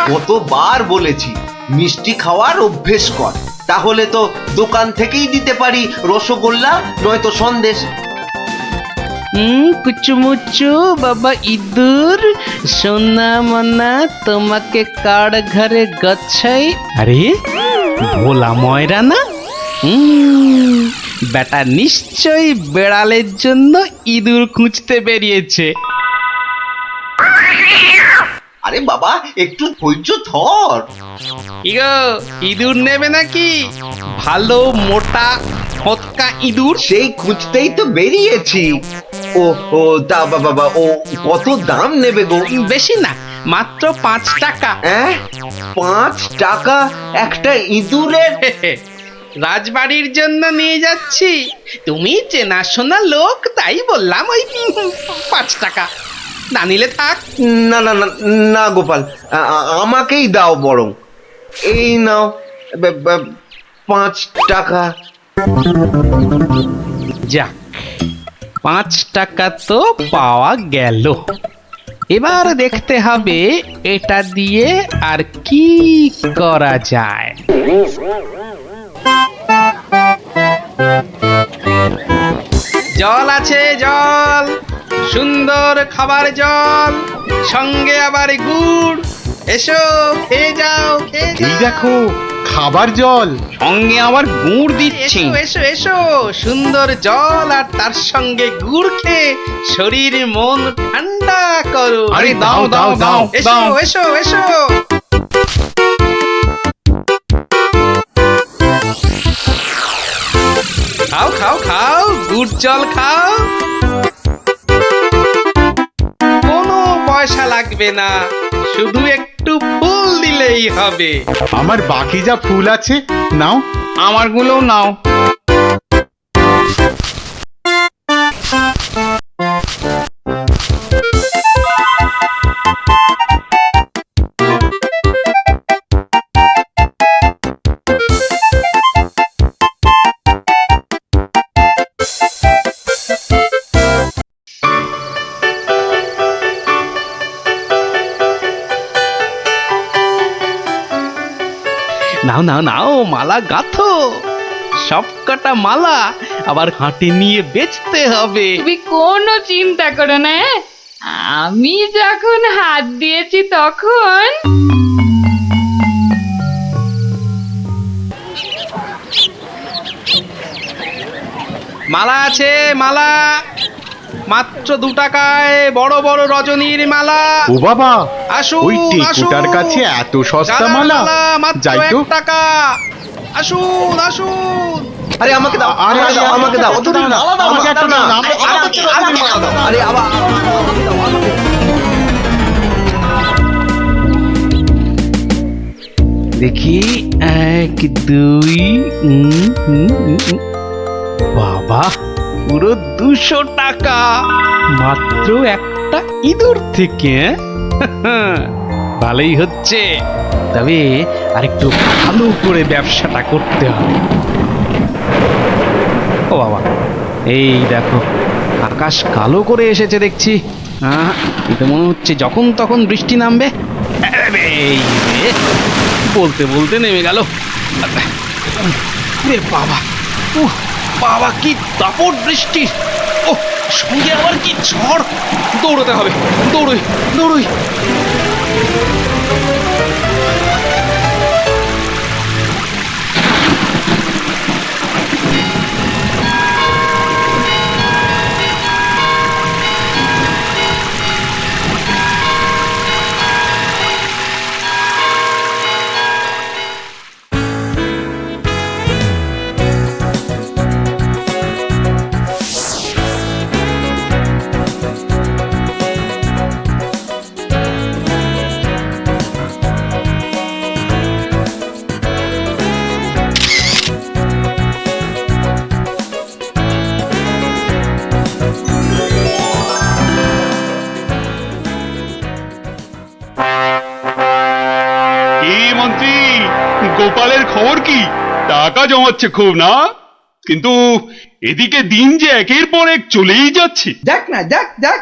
কতবার বলেছি মিষ্টি খাওয়ার অভ্যেস কর, তাহলে তো দোকান থেকেই দিতে পারি রসগোল্লা নয়তো সন্দেশ। কুচুমুচু বাবা ইঁদুর, সোনা মনা তোমাকে কার ঘরে গচ্ছাই। আরে ভোলা ময়রা না? বেটা নিশ্চয়ই বেড়ালের জন্য ইঁদুর খুঁজতে বেরিয়েছে। আরে বাবা একটু ধৈর্য ধর। ইগো, ইঁদুর নেবে নাকি? ভালো মোটা ফটকা ইঁদুর। সেই খুঁজতেই তো বেরিয়েছি। ও ও তা বাবা, ও কত দাম নেবে গো? বেশি না, মাত্র 5 টাকা। 5 টাকা একটা ইঁদুরের? রাজবাড়ির জন্য নিয়ে যাচ্ছি, তুমি চেনাশোনা লোক তাই বললাম ওই 5 টাকা। না নিলে থাক। না না না না গোপাল, আমাকেই দাও বরং। এই নাও 5 টাকা। যাক, 5 টাকা তো পাওয়া গেল। এবার দেখতে হবে এটা দিয়ে আর কি করা যায়। জল আছে, জল, সুন্দর খাবার জল, সঙ্গে আবার গুড়। এসো খেয়ে যাও, খেয়ে যাও। এই দেখো খাবার জল, সঙ্গে আবার গুড় দিচ্ছি। এসো এসো, সুন্দর জল আর তার সঙ্গে গুড় খেয়ে শরীর মন ঠান্ডা করো। আরে দাও দাও দাও, এসো এসো এসো। খাও খাও খাও, গুড় জল খাও। কোনো পয়সা লাগবে না, শুধু একটু ফুল দিলেই হবে। আমার বাকি যা ফুল আছে নাও। আমারগুলোও নাও। নাও নাও নাও, মালা গাঁথো। সব কটা মালা আবার হাটে নিয়ে বেচতে হবে। তুমি কোনো চিন্তা করো না, আমি যখন হাত দিয়েছি তখন। মালা আছে, মালা মাত্র 2 টাকায় বড় বড় রজনীর মালা। ও বাবা, আসুন ওই টেকুটার কাছে এত সস্তা মালা? মাত্র যাই তো। 1 টাকা। আসুন আসুন। আরে আমাকে দাও, আমাকে দাও, আমাকে দাও। আমাকে একটা দাও। আরে আবার দেখি 1 2, বাবা পুরো 200 টাকা মাত্র একটা ইঁদুর থেকে। ভালোই হচ্ছে, তবে আরেকটু ভালো করে ব্যবসাটা করতে হবে। ও বাবা, এই দেখো আকাশ কালো করে এসেছে দেখছি। এটা মনে হচ্ছে যখন তখন বৃষ্টি নামবে। এই রে, বলতে বলতে নেমে গেল। রে বাবা, বাবা কি দাপট বৃষ্টি! ও সঙ্গে আবার কি ঝড়! দৌড়তে হবে, দৌড়ই দৌড়ই। গোপালের খবর কি? টাকা জমাচ্ছে খুব না? কিন্তু এদিকে দিন যে একের পর এক চলেই যাচ্ছে। যাক না, যাক যাক।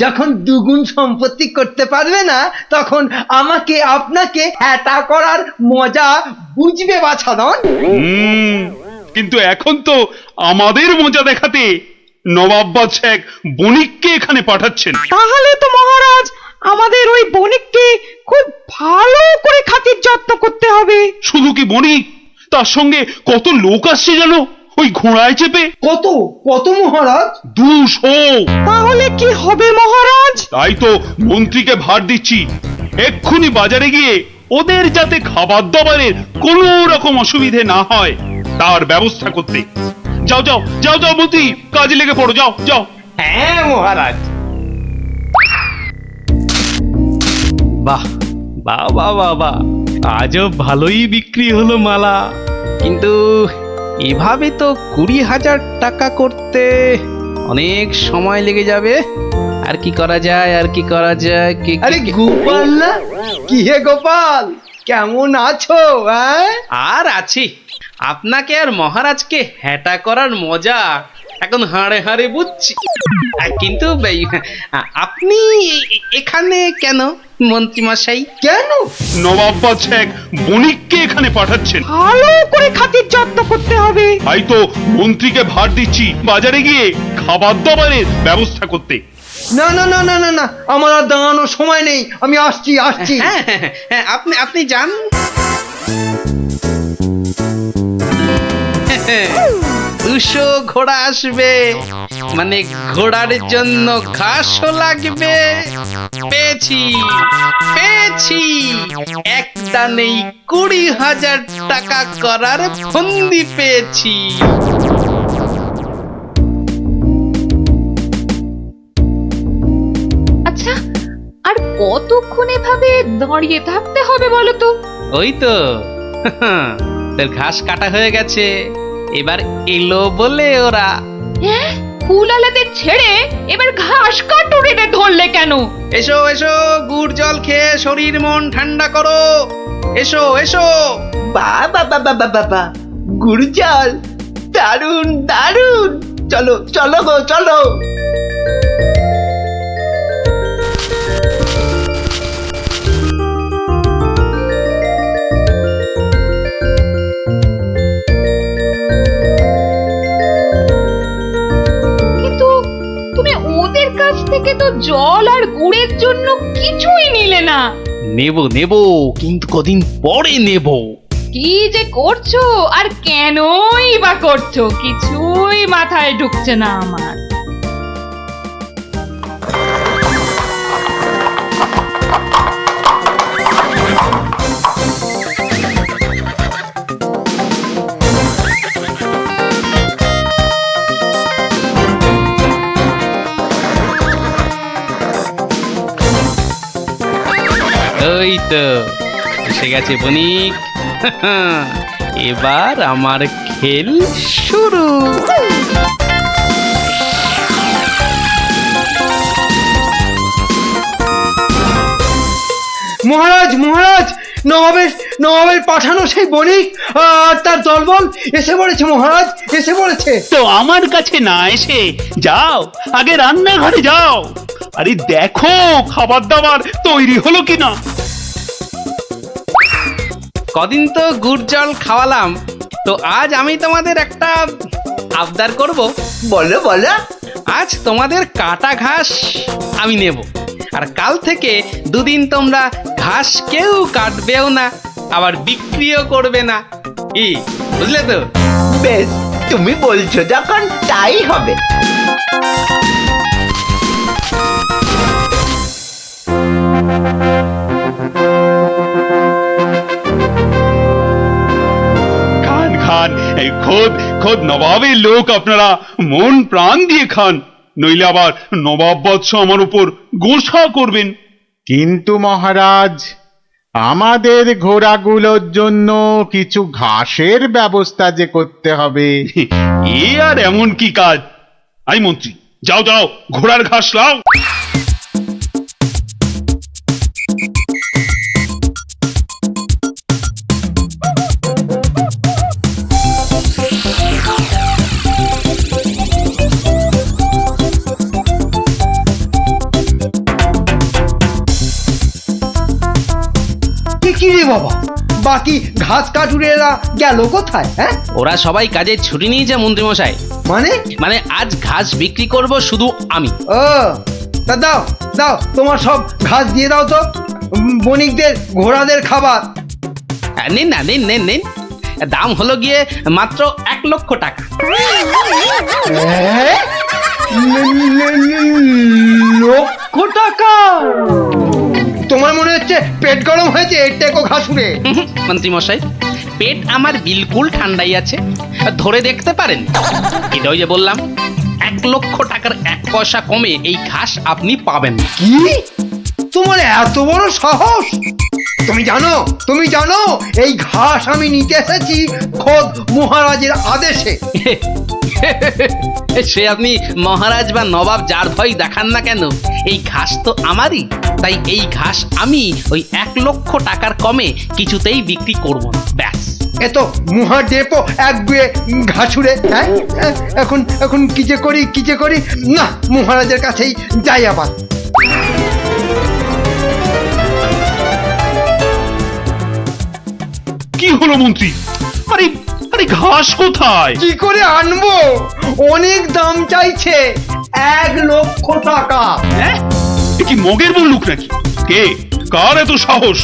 যখন দুগুণ সম্পত্তি করতে পারবে না, তখন আমাকে আপনাকে হ্যাটা করার মজা বুঝবে বাছাধন। কিন্তু এখন তো আমাদের মজা দেখাতে নবাব বাদশাহ এক বণিককে এখানে পাঠাচ্ছেন। তাহলে তো মহারাজ আমাদের ওই বণিককে খুব ভালো করে খাতির যত্ন করতে হবে। শুধু কি বণিক, তার সঙ্গে কত লোক আসছে জানো, ওই ঘোড়ায় চেপে। কত কত মহারাজ? 200। তাহলে কি হবে মহারাজ? তাই তো মন্ত্রীকে ভার দিচ্ছি এক্ষুনি বাজারে গিয়ে ওদের যাতে খাবার দাবারের কোনো রকম অসুবিধে না হয় তার ব্যবস্থা করতে। যাও যাও যাও যাও মন্ত্রী, কাজে লেগে পড়ো, যাও যাও। হ্যাঁ মহারাজ। বাহ বাহ বাহ বাহ বাহ, আজও ভালোই বিক্রি হলো মালা। কিন্তু এভাবে তো 20,000 টাকা করতে অনেক সময় লেগে যাবে। আর কি করা যায়, আর কি করা যায়? আরে গোপাল না? কি হে গোপাল, কেমন আছো? আর আছি। আপনাকে আর মহারাজকে হ্যাটা করার মজা এখন হাড়ে হাড়ে বুঝছি। কিন্তু আপনি এখানে কেন মন্ত্রী মশাই? কেন? নবাব বাদশাহ এক বণিককে এখানে পাঠাচ্ছেন। ভালো করে খাতির যত্ন করতে হবে। তাই তো মন্ত্রীকে ভার দিচ্ছি বাজারে গিয়ে খাবার দাবারের ব্যবস্থা করতে। না না না না না না, আমার আর দাঁড়ানোর সময় নেই, আমি আসছি আসছি। হ্যাঁ, আপনি যান। 200 ঘোড়া আসবে, মানে ঘোড়ার জন্য ঘাসও লাগবে। পেয়েছি পেয়েছি, এক দানেই 20,000 টাকা করার ফন্দি পেয়েছি। আচ্ছা, আর কতক্ষণ এভাবে দাঁড়িয়ে থাকতে হবে বলো তো? ওই তো তোর ঘাস কাটা হয়ে গেছে, এবার এলো বলে ওরা। হ্যাঁ, কুলালাদের ছেড়ে এবার ঘাস কাটুরিতে ধরলে কেন? এসো এসো, গুড় জল খেয়ে শরীর মন ঠান্ডা করো। এসো এসো। বাবা বাবা বাবা, গুড় জল, দারুন দারুন। চলো চলো গো চলো। কিন্তু তুমি ওদের কাছ থেকে তো জল আর গুড়ের জন্য কিছুই নিলে না। নেব নেব, কিন্তু কদিন পরে নেব। কি যে করছো আর কেনই বা করছো, কিছুই মাথায় ঢুকছে না আমার। ওই তো এসে গেছে বণিক। এবার আমার খেল শুরু। মহারাজ মহারাজ, নবাবের পাঠানো সেই বণিক আর তার দলবল এসে পড়েছে মহারাজ, এসে পড়েছে। তো আমার কাছে না এসে যাও আগে রান্নাঘরে যাও, আরে দেখো খাবার দাবার তৈরি হলো কিনা। কদিন তো গুড় জল খাওয়ালাম, তো আজ আমি তোমাদের একটা আবদার করব। বলো বলো। আজ তোমাদের কাটা ঘাস আমি নেব, আর কাল থেকে 2 দিন তোমরা ঘাস কেউ কাটবেও না, আবার বিক্রিও করবে না। কি বুঝলে তো? বেশ, তুমি বলছো যখন তাই হবে। খান খান, এই খোদ নবাবের লোক, আপনারা মন প্রাণ দিয়ে খান, নইলে আবার নবাব বাদশাহ আমার উপর গোসা করবেন। কিন্তু মহারাজ, আমাদের ঘোড়াগুলোর জন্য কিছু ঘাসের ব্যবস্থা যে করতে হবে। এ আর এমন কি কাজ? আই মন্ত্রী, যাও যাও ঘোড়ার ঘাস লাও। ইরে বাবা, বাকি ঘাস কাটুরেরা গেল কোথায়? হ্যাঁ, ওরা সবাই কাজের ছুটি নিয়েছে মন্ত্রীমশাই। মানে মানে আজ ঘাস বিক্রি করব শুধু আমি। ও তা দাও দাও, তোমার সব ঘাস দিয়ে দাও তো, বণিকদের ঘোড়াদের খাবার। নিন না, নিন নিন নিন, দাম হলো গিয়ে মাত্র 1 লক্ষ টাকা। লক্ষ টাকা? তোমার মনে হচ্ছে পেট গরম হয়েছে এর টেকো ঘাসুরে? মন্ত্রীমশাই, পেট আমার বিলকুল ঠান্ডাই আছে, ধরে দেখতে পারেন। এটা ওই যে বললাম, 1 লক্ষ টাকার 1 পয়সা কমে এই ঘাস আপনি পাবেন না। কি? তোমার এত বড় সাহস? তুমি জানো এই ঘাস আমি নিতে এসেছি খোদ মহারাজের আদেশে। সে আপনি মহারাজ বা নবাব যার ভয় দেখান না কেন, এই ঘাস তো আমারই। তাই এই ঘাস আমি ওই 1 লক্ষ টাকার কমে কিছুতেই বিক্রি করব না, ব্যাস। এ তো মুহা ডেপো একগুয়ে ঘাসুরে। হ্যাঁ, এখন কি যে করি না, মহারাজের কাছেই যাই আবার। কি হলো মন্ত্রী? আরে আরে ঘাস কোথায়? কি করে আনবো? অনেক দাম চাইছে, 1 লক্ষ টাকা। হ্যাঁ, এ কি মগের বললুক নাকি? কে, কার এত সাহস?